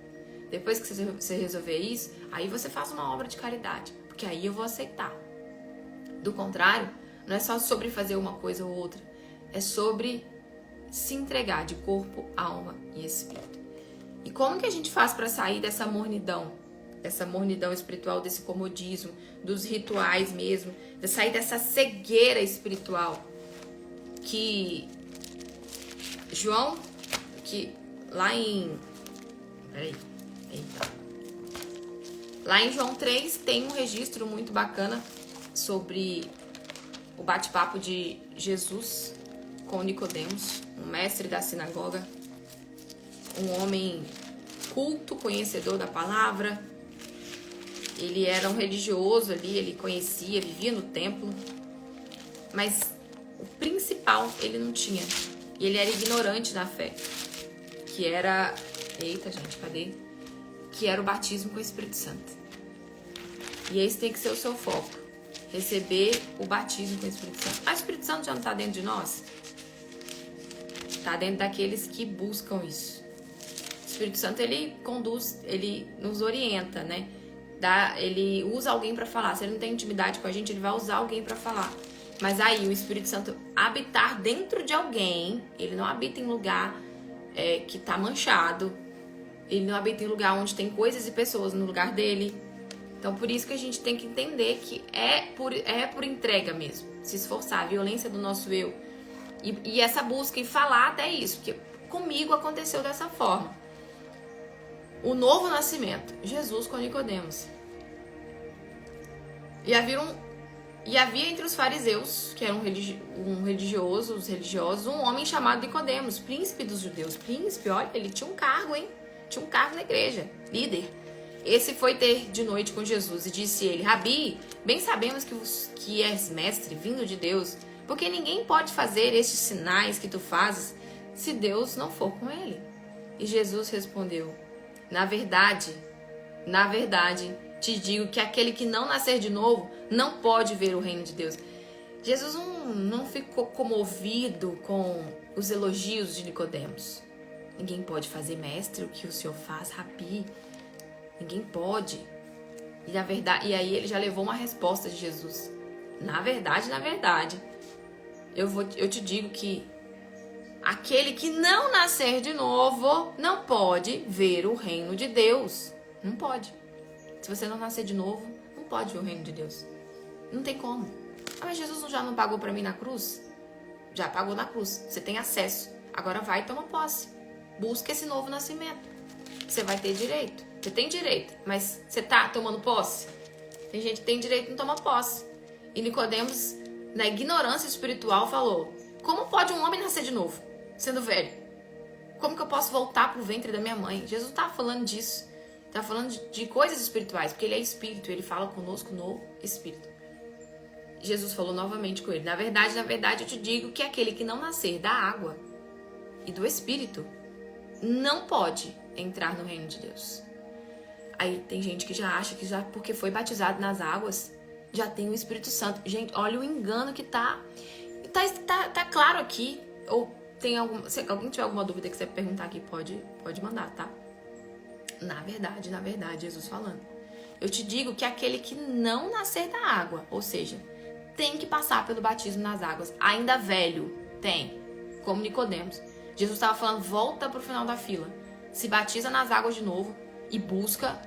Depois que você resolver isso, aí você faz uma obra de caridade, porque aí eu vou aceitar. Do contrário, não é só sobre fazer uma coisa ou outra, é sobre se entregar de corpo, alma e espírito. E como que a gente faz para sair dessa mornidão espiritual, desse comodismo, dos rituais mesmo, de sair dessa cegueira espiritual que João, que lá em lá em João 3 tem um registro muito bacana sobre o bate-papo de Jesus com Nicodemos, um mestre da sinagoga, um homem culto, conhecedor da palavra. Ele era um religioso ali, ele conhecia, vivia no templo, mas o principal ele não tinha. E ele era ignorante na fé, que era... Eita, gente, cadê? Que era o batismo com o Espírito Santo. E esse tem que ser o seu foco, receber o batismo com o Espírito Santo. Mas o Espírito Santo já não está dentro de nós? Está dentro daqueles que buscam isso. O Espírito Santo, ele conduz, ele nos orienta, né? Ele usa alguém para falar. Se ele não tem intimidade com a gente, ele vai usar alguém para falar. Mas aí o Espírito Santo habitar dentro de alguém, ele não habita em lugar que tá manchado, ele não habita em lugar onde tem coisas e pessoas no lugar dele. Então por isso que a gente tem que entender que é por entrega mesmo, se esforçar, a violência do nosso eu. E essa busca e falar até isso, porque comigo aconteceu dessa forma. O novo nascimento, Jesus com Nicodemos. E havia entre os fariseus, que eram os religiosos, um homem chamado Nicodemos, príncipe dos judeus. Príncipe, olha, ele tinha um cargo, hein? Tinha um cargo na igreja, líder. Esse foi ter de noite com Jesus e disse ele: Rabi, bem sabemos que és mestre, vindo de Deus, porque ninguém pode fazer estes sinais que tu fazes se Deus não for com ele. E Jesus respondeu: Na verdade, te digo que aquele que não nascer de novo não pode ver o reino de Deus. Jesus não ficou comovido com os elogios de Nicodemos. Ninguém pode fazer, mestre, o que o Senhor faz, Rabi. Ninguém pode. E aí ele já levou uma resposta de Jesus. Na verdade, eu te digo que aquele que não nascer de novo não pode ver o reino de Deus. Não pode. Se você não nascer de novo, não pode ver o reino de Deus. Não tem como. Mas Jesus já não pagou pra mim na cruz? Já pagou na cruz. Você tem acesso Agora vai e toma posse. Busca esse novo nascimento. Você vai ter direito. Você tem direito, mas você tá tomando posse? Tem gente que tem direito e não toma posse. E Nicodemos, na ignorância espiritual, falou: como pode um homem nascer de novo, sendo velho? Como que eu posso voltar pro ventre da minha mãe? Jesus não tá falando disso. Tá falando de coisas espirituais, porque ele é espírito, ele fala conosco no espírito. Jesus falou novamente com ele: na verdade, eu te digo que aquele que não nascer da água e do espírito não pode entrar no reino de Deus. Aí tem gente que já acha que já porque foi batizado nas águas, já tem o Espírito Santo. Gente, olha o engano que tá claro aqui. Ou tem algum, se alguém tiver alguma dúvida que você perguntar aqui, pode mandar, tá? Na verdade, Jesus falando: eu te digo que aquele que não nascer da água, ou seja, tem que passar pelo batismo nas águas, ainda velho, tem, como Nicodemos. Jesus estava falando: volta pro final da fila, se batiza nas águas de novo e busca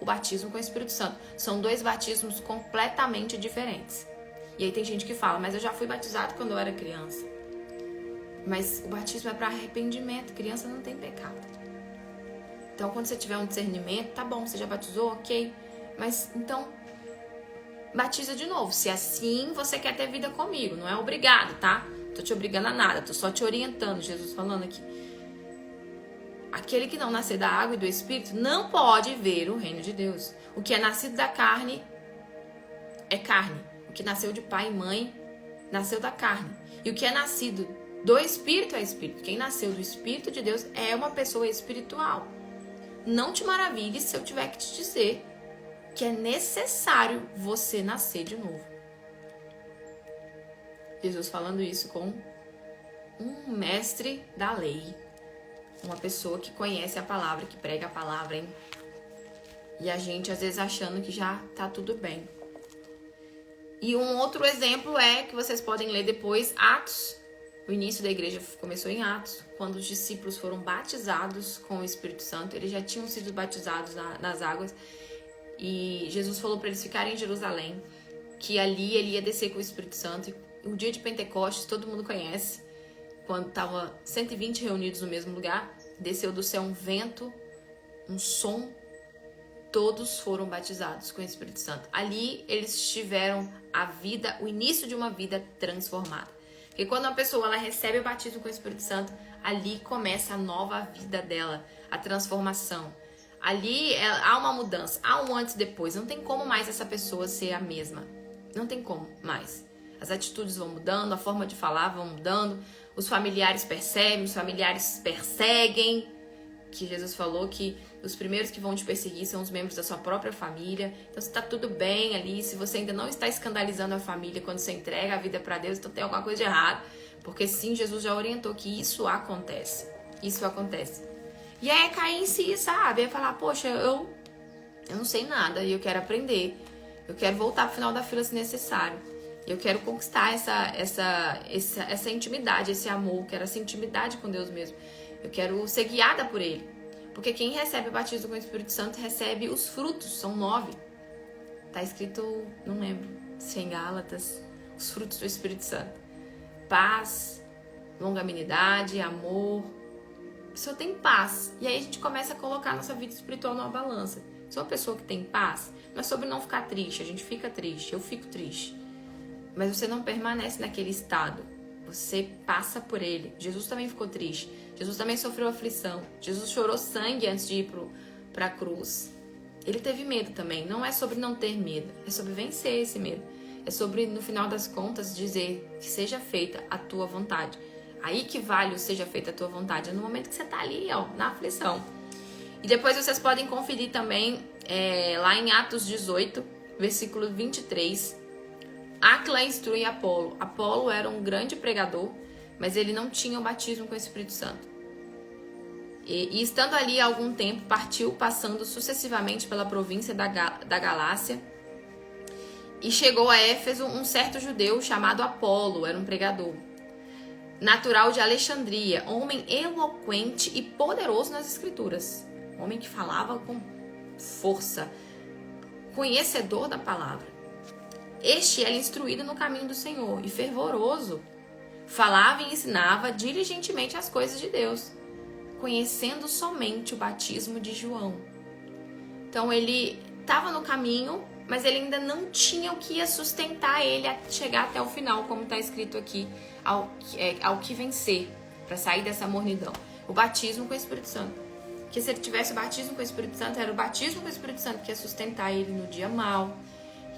o batismo com o Espírito Santo. São dois batismos completamente diferentes. E aí tem gente que fala: mas eu já fui batizado quando eu era criança. Mas o batismo é para arrependimento, criança não tem pecado. Então quando você tiver um discernimento, tá bom, você já batizou, ok, mas então batiza de novo, se assim você quer ter vida comigo. Não é obrigado, tá? Tô te obrigando a nada, tô só te orientando. Jesus falando aqui: aquele que não nascer da água e do Espírito não pode ver o reino de Deus. O que é nascido da carne é carne. O que nasceu de pai e mãe nasceu da carne. E o que é nascido do Espírito é Espírito. Quem nasceu do Espírito de Deus é uma pessoa espiritual. Não te maravilhes se eu tiver que te dizer que é necessário você nascer de novo. Jesus falando isso com um mestre da lei. Uma pessoa que conhece a palavra, que prega a palavra, hein? E a gente às vezes achando que já tá tudo bem. E um outro exemplo é que vocês podem ler depois Atos. O início da igreja começou em Atos, quando os discípulos foram batizados com o Espírito Santo. Eles já tinham sido batizados nas águas. E Jesus falou para eles ficarem em Jerusalém, que ali ele ia descer com o Espírito Santo. E o dia de Pentecostes, todo mundo conhece, quando estava 120 reunidos no mesmo lugar, desceu do céu um vento, um som, todos foram batizados com o Espírito Santo. Ali eles tiveram a vida, o início de uma vida transformada. Porque quando uma pessoa ela recebe o batismo com o Espírito Santo, ali começa a nova vida dela, a transformação. Ali há uma mudança, há um antes e depois. Não tem como mais essa pessoa ser a mesma. Não tem como mais. As atitudes vão mudando, a forma de falar vão mudando. Os familiares percebem, os familiares perseguem. Que Jesus falou que os primeiros que vão te perseguir são os membros da sua própria família. Então, se está tudo bem ali, se você ainda não está escandalizando a família quando você entrega a vida para Deus, então tem alguma coisa de errado. Porque sim, Jesus já orientou que isso acontece. Isso acontece. E aí é cair em si, sabe? É falar: poxa, eu não sei nada e eu quero aprender. Eu quero voltar pro final da fila se necessário. Eu quero conquistar essa intimidade, esse amor. Quero essa intimidade com Deus mesmo. Eu quero ser guiada por Ele. Porque quem recebe o batismo com o Espírito Santo recebe os frutos, são 9. Tá escrito, não lembro, se é em Gálatas, os frutos do Espírito Santo. Paz, longanimidade, amor. A pessoa tem paz. E aí a gente começa a colocar a nossa vida espiritual numa balança. Se é uma pessoa que tem paz, não é sobre não ficar triste. A gente fica triste, eu fico triste. Mas você não permanece naquele estado. Você passa por ele. Jesus também ficou triste. Jesus também sofreu aflição. Jesus chorou sangue antes de ir para a cruz. Ele teve medo também. Não é sobre não ter medo. É sobre vencer esse medo. É sobre, no final das contas, dizer que seja feita a tua vontade. Aí que vale o seja feita a tua vontade. É no momento que você está ali, ó, na aflição. E depois vocês podem conferir também lá em Atos 18, versículo 23. Acla instrui Apolo. Apolo era um grande pregador, mas ele não tinha o batismo com o Espírito Santo. E estando ali há algum tempo, partiu passando sucessivamente pela província da Galácia e chegou a Éfeso um certo judeu chamado Apolo, era um pregador, natural de Alexandria, homem eloquente e poderoso nas escrituras, homem que falava com força, conhecedor da palavra. Este era instruído no caminho do Senhor e fervoroso falava e ensinava diligentemente as coisas de Deus, conhecendo somente o batismo de João. Então ele estava no caminho, mas ele ainda não tinha o que ia sustentar ele a chegar até o final, como está escrito aqui, ao que vencer, para sair dessa mornidão. O batismo com o Espírito Santo. Que se ele tivesse o batismo com o Espírito Santo, era o batismo com o Espírito Santo que ia sustentar ele no dia mau,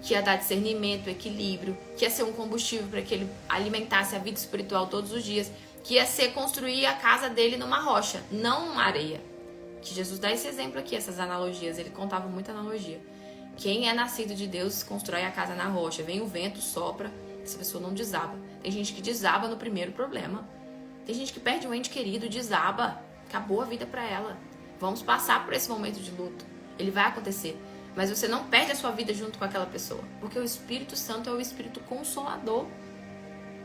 que ia dar discernimento, equilíbrio, que ia ser um combustível para que ele alimentasse a vida espiritual todos os dias, que ia ser construir a casa dele numa rocha, não numa areia. Que Jesus dá esse exemplo aqui, essas analogias, ele contava muita analogia. Quem é nascido de Deus constrói a casa na rocha, vem o vento, sopra, essa pessoa não desaba. Tem gente que desaba no primeiro problema. Tem gente que perde um ente querido, desaba, acabou a vida para ela. Vamos passar por esse momento de luto, ele vai acontecer. Mas você não perde a sua vida junto com aquela pessoa, porque o Espírito Santo é o Espírito Consolador.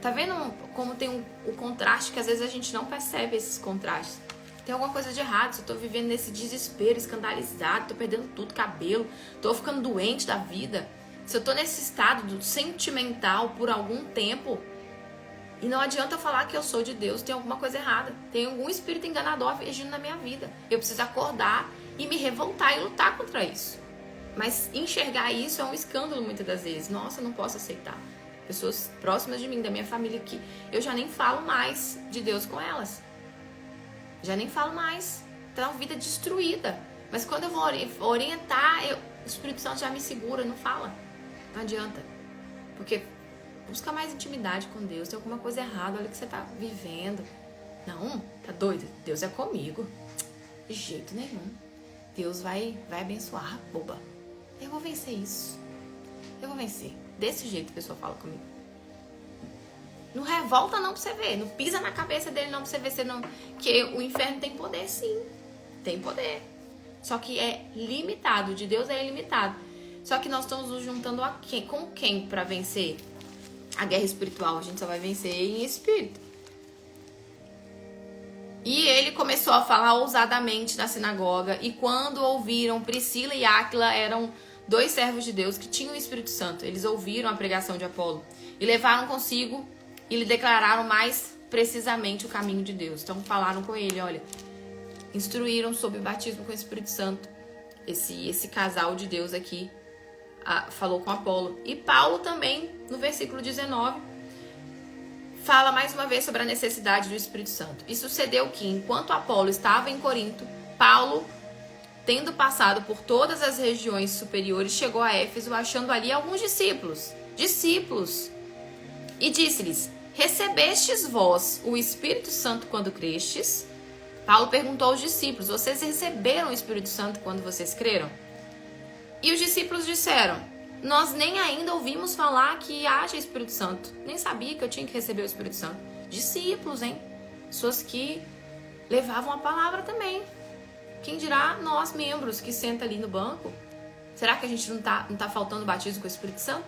Tá vendo como tem o contraste, que às vezes a gente não percebe esses contrastes? Tem alguma coisa de errado, se eu tô vivendo nesse desespero, escandalizado, tô perdendo tudo, cabelo, tô ficando doente da vida. Se eu tô nesse estado sentimental por algum tempo, e não adianta eu falar que eu sou de Deus, tem alguma coisa errada. Tem algum espírito enganador agindo na minha vida. Eu preciso acordar e me revoltar e lutar contra isso. Mas enxergar isso é um escândalo muitas das vezes. Nossa, eu não posso aceitar. Pessoas próximas de mim, da minha família, que eu já nem falo mais de Deus com elas. Já nem falo mais. Tá uma vida destruída. Mas quando eu vou orientar, o Espírito Santo já me segura, não fala. Não adianta. Porque busca mais intimidade com Deus. Tem alguma coisa errada, olha o que você tá vivendo. Não, tá doido? Deus é comigo. De jeito nenhum. Deus vai abençoar, boba. Eu vou vencer isso. Eu vou vencer. Desse jeito a pessoa fala comigo. Não revolta não pra você ver. Não pisa na cabeça dele não pra você ver. Que o inferno tem poder sim. Tem poder. Só que é limitado. De Deus é ilimitado. Só que nós estamos nos juntando com quem pra vencer a guerra espiritual? A gente só vai vencer em espírito. E ele começou a falar ousadamente na sinagoga. E quando ouviram, Priscila e Áquila eram 2 servos de Deus que tinham o Espírito Santo. Eles ouviram a pregação de Apolo e levaram consigo e lhe declararam mais precisamente o caminho de Deus. Então falaram com ele, olha, instruíram sobre o batismo com o Espírito Santo. Esse casal de Deus aqui falou com Apolo. E Paulo também, no versículo 19, fala mais uma vez sobre a necessidade do Espírito Santo. E sucedeu que, enquanto Apolo estava em Corinto, Paulo, tendo passado por todas as regiões superiores, chegou a Éfeso, achando ali alguns discípulos, e disse-lhes, recebestes vós o Espírito Santo quando crestes? Paulo perguntou aos discípulos, vocês receberam o Espírito Santo quando vocês creram? E os discípulos disseram, nós nem ainda ouvimos falar que haja Espírito Santo. Nem sabia que eu tinha que receber o Espírito Santo. Discípulos, hein? Pessoas que levavam a palavra também. Quem dirá nós, membros, que senta ali no banco? Será que a gente não tá faltando batismo com o Espírito Santo?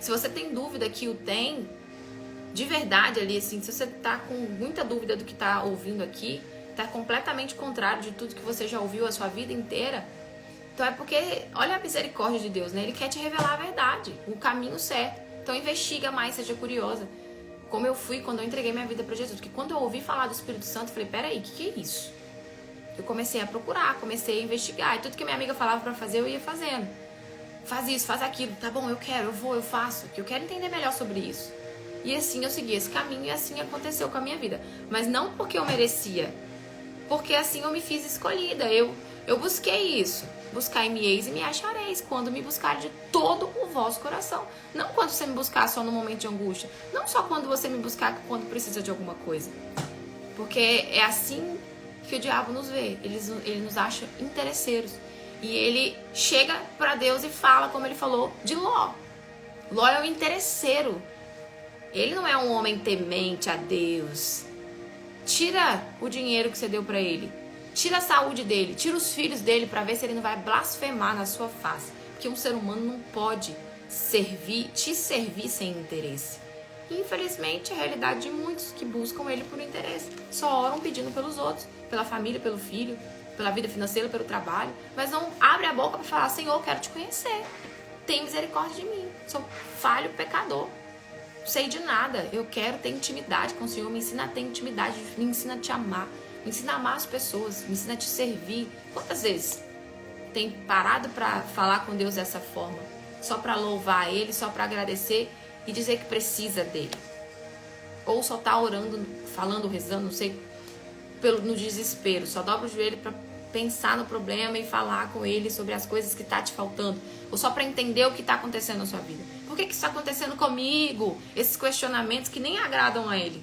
Se você tem dúvida que o tem, de verdade ali, assim, se você tá com muita dúvida do que tá ouvindo aqui, tá completamente contrário de tudo que você já ouviu a sua vida inteira, então é porque, olha a misericórdia de Deus, né? Ele quer te revelar a verdade, o caminho certo. Então investiga mais, seja curiosa. Como eu fui quando eu entreguei minha vida para Jesus. Porque quando eu ouvi falar do Espírito Santo, eu falei, peraí, o que é isso? Eu comecei a procurar, comecei a investigar. E tudo que minha amiga falava para fazer, eu ia fazendo. Faz isso, faz aquilo. Tá bom, eu quero, eu vou, eu faço. Porque eu quero entender melhor sobre isso. E assim eu segui esse caminho e assim aconteceu com a minha vida. Mas não porque eu merecia. Porque assim eu me fiz escolhida. Eu busquei isso. Buscai-me-eis e me achareis, quando me buscar de todo o vosso coração. Não quando você me buscar só no momento de angústia. Não só quando você me buscar quando precisa de alguma coisa. Porque é assim que o diabo nos vê. Ele nos acha interesseiros. E ele chega para Deus e fala, como ele falou, de Ló. Ló é um interesseiro. Ele não é um homem temente a Deus. Tira o dinheiro que você deu para ele. Tira a saúde dele, tira os filhos dele para ver se ele não vai blasfemar na sua face. Porque um ser humano não pode te servir sem interesse. E, infelizmente, é a realidade de muitos que buscam ele por interesse. Só oram pedindo pelos outros, pela família, pelo filho, pela vida financeira, pelo trabalho. Mas não abre a boca para falar, Senhor, eu quero te conhecer. Tem misericórdia de mim. Sou falho pecador. sei de nada, eu quero ter intimidade com o Senhor, me ensina a ter intimidade, me ensina a te amar, me ensina a amar as pessoas, me ensina a te servir. Quantas vezes tem parado para falar com Deus dessa forma? Só para louvar Ele, só para agradecer e dizer que precisa dele. Ou só tá orando, falando, rezando, não sei, no desespero. Só dobra o joelho para pensar no problema e falar com ele sobre as coisas que tá te faltando. Ou só para entender o que tá acontecendo na sua vida. Por que isso tá acontecendo comigo? Esses questionamentos que nem agradam a ele.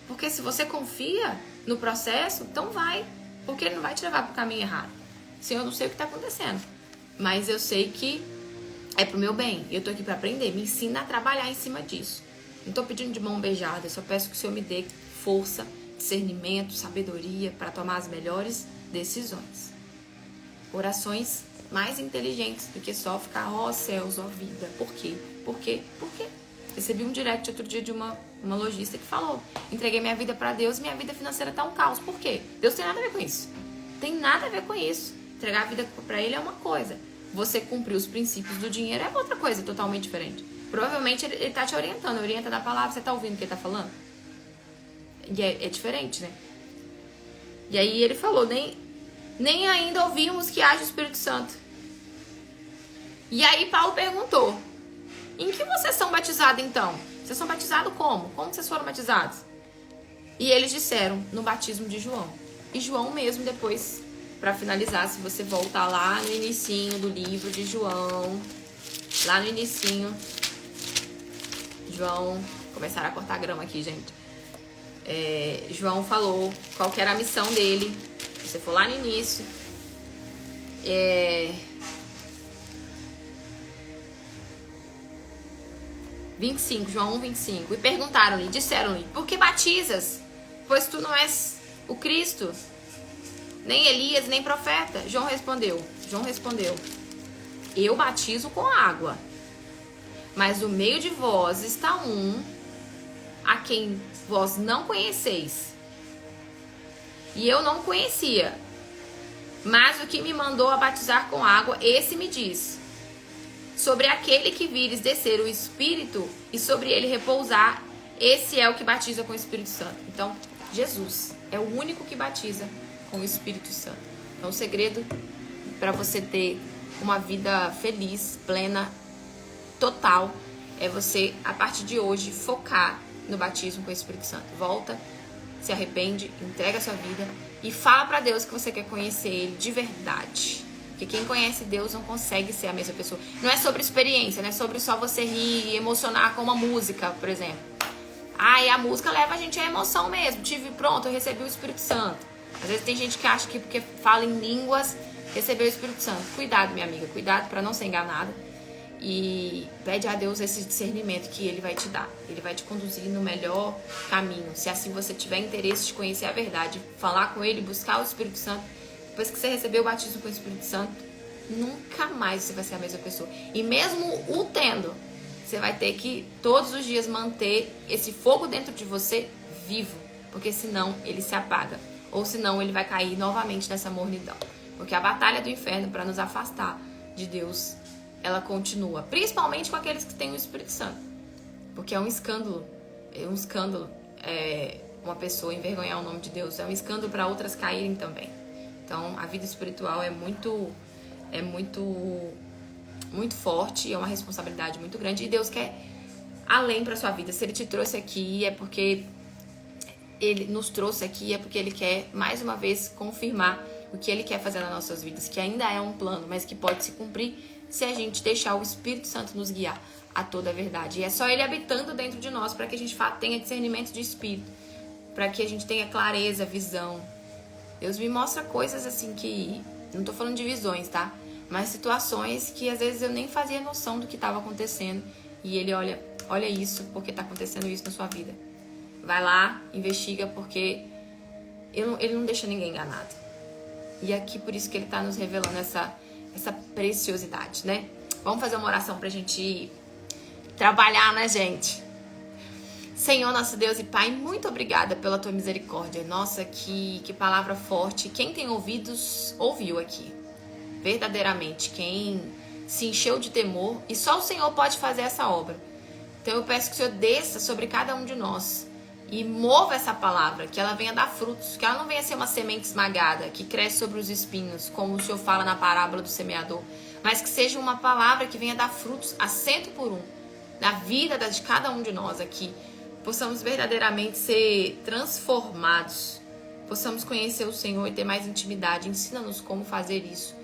Porque se você confia no processo, então vai. Porque ele não vai te levar pro caminho errado. Senhor, eu não sei o que tá acontecendo. Mas eu sei que é pro meu bem. E eu tô aqui para aprender. Me ensina a trabalhar em cima disso. Não tô pedindo de mão beijada. Eu só peço que o Senhor me dê força, discernimento, sabedoria para tomar as melhores decisões. Orações mais inteligentes do que só ficar, ó céus, ó vida. Por quê? Por quê? Por quê? Recebi um direct outro dia de uma lojista que falou: entreguei minha vida para Deus e minha vida financeira tá um caos. Por quê? Deus tem nada a ver com isso. Tem nada a ver com isso. Entregar a vida para ele é uma coisa. Você cumprir os princípios do dinheiro é outra coisa totalmente diferente. Provavelmente ele tá te orientando, orienta da palavra, você tá ouvindo o que ele tá falando? E é diferente, né? E aí ele falou, nem ainda ouvimos que haja o Espírito Santo. E aí Paulo perguntou: em que vocês são batizados então? Vocês são batizados como? Como vocês foram batizados? E eles disseram, no batismo de João. E João mesmo depois, para finalizar, se você voltar lá no inicinho do livro de João, lá no inicinho, João, começaram a cortar grama aqui, gente. João falou qual que era a missão dele. Se você for lá no início, 25, João 1:25. E perguntaram-lhe, disseram-lhe: por que batizas? Pois tu não és o Cristo, nem Elias, nem profeta. João respondeu: eu batizo com água, mas no meio de vós está um a quem vós não conheceis. E eu não conhecia. Mas o que me mandou a batizar com água, esse me diz: sobre aquele que vires descer o Espírito e sobre ele repousar, esse é o que batiza com o Espírito Santo. Então, Jesus é o único que batiza com o Espírito Santo. Então, o segredo para você ter uma vida feliz, plena, total, é você, a partir de hoje, focar no batismo com o Espírito Santo. Volta, se arrepende, entrega a sua vida e fala para Deus que você quer conhecer Ele de verdade. Porque quem conhece Deus não consegue ser a mesma pessoa. Não é sobre experiência, não é sobre só você rir e emocionar com uma música, por exemplo. E a música leva a gente à emoção mesmo. Eu recebi o Espírito Santo. Às vezes tem gente que acha que porque fala em línguas, recebeu o Espírito Santo. Cuidado, minha amiga, cuidado para não ser enganada. E pede a Deus esse discernimento que Ele vai te dar. Ele vai te conduzir no melhor caminho. Se assim você tiver interesse de conhecer a verdade, falar com Ele, buscar o Espírito Santo, depois que você receber o batismo com o Espírito Santo, nunca mais você vai ser a mesma pessoa. E mesmo o tendo, você vai ter que todos os dias manter esse fogo dentro de você vivo, porque senão ele se apaga, ou senão ele vai cair novamente nessa mornidão. Porque a batalha do inferno para nos afastar de Deus, ela continua, principalmente com aqueles que têm o Espírito Santo. Porque é um escândalo uma pessoa envergonhar o nome de Deus, é um escândalo para outras caírem também. Então, a vida espiritual é muito forte, é uma responsabilidade muito grande e Deus quer além para sua vida. Se Ele te trouxe aqui é porque Ele nos trouxe aqui, é porque Ele quer mais uma vez confirmar o que Ele quer fazer nas nossas vidas, que ainda é um plano, mas que pode se cumprir se a gente deixar o Espírito Santo nos guiar a toda a verdade. E é só Ele habitando dentro de nós para que a gente tenha discernimento de espírito, para que a gente tenha clareza, visão. Deus me mostra coisas assim que... Não tô falando de visões, tá? Mas situações que às vezes eu nem fazia noção do que estava acontecendo. E Ele olha isso, porque tá acontecendo isso na sua vida. Vai lá, investiga, porque Ele não deixa ninguém enganado. E aqui por isso que Ele tá nos revelando essa preciosidade, né? Vamos fazer uma oração pra gente trabalhar, né, gente? Senhor, nosso Deus e Pai, muito obrigada pela Tua misericórdia. Nossa, que palavra forte. Quem tem ouvidos, ouviu aqui. Verdadeiramente, quem se encheu de temor, e só o Senhor pode fazer essa obra. Então eu peço que o Senhor desça sobre cada um de nós e mova essa palavra, que ela venha dar frutos, que ela não venha ser uma semente esmagada, que cresce sobre os espinhos, como o Senhor fala na parábola do semeador, mas que seja uma palavra que venha dar frutos a 100 por um, na vida de cada um de nós aqui. Possamos verdadeiramente ser transformados, possamos conhecer o Senhor e ter mais intimidade. Ensina-nos como fazer isso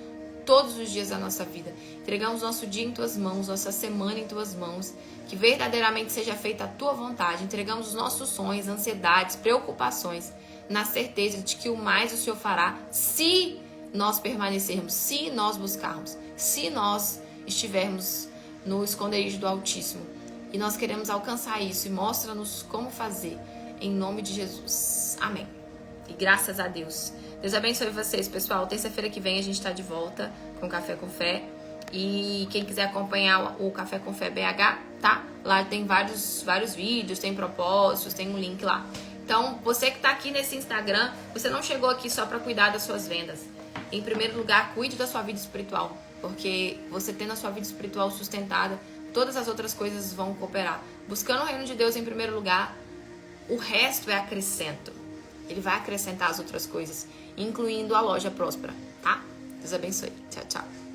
todos os dias da nossa vida. Entregamos nosso dia em Tuas mãos, nossa semana em Tuas mãos, que verdadeiramente seja feita a Tua vontade. Entregamos os nossos sonhos, ansiedades, preocupações, na certeza de que o mais o Senhor fará se nós permanecermos, se nós buscarmos, se nós estivermos no esconderijo do Altíssimo. E nós queremos alcançar isso, e mostra-nos como fazer, em nome de Jesus. Amém. E graças a Deus. Deus abençoe vocês, pessoal. Terça-feira que vem a gente está de volta com Café com Fé. E quem quiser acompanhar o Café com Fé BH, tá? Lá tem vários vídeos, tem propósitos, tem um link lá. Então, você que está aqui nesse Instagram, você não chegou aqui só para cuidar das suas vendas. Em primeiro lugar, cuide da sua vida espiritual. Porque você tendo a sua vida espiritual sustentada, todas as outras coisas vão cooperar. Buscando o reino de Deus em primeiro lugar, o resto é acrescento. Ele vai acrescentar as outras coisas, incluindo a loja próspera, tá? Deus abençoe. Tchau, tchau.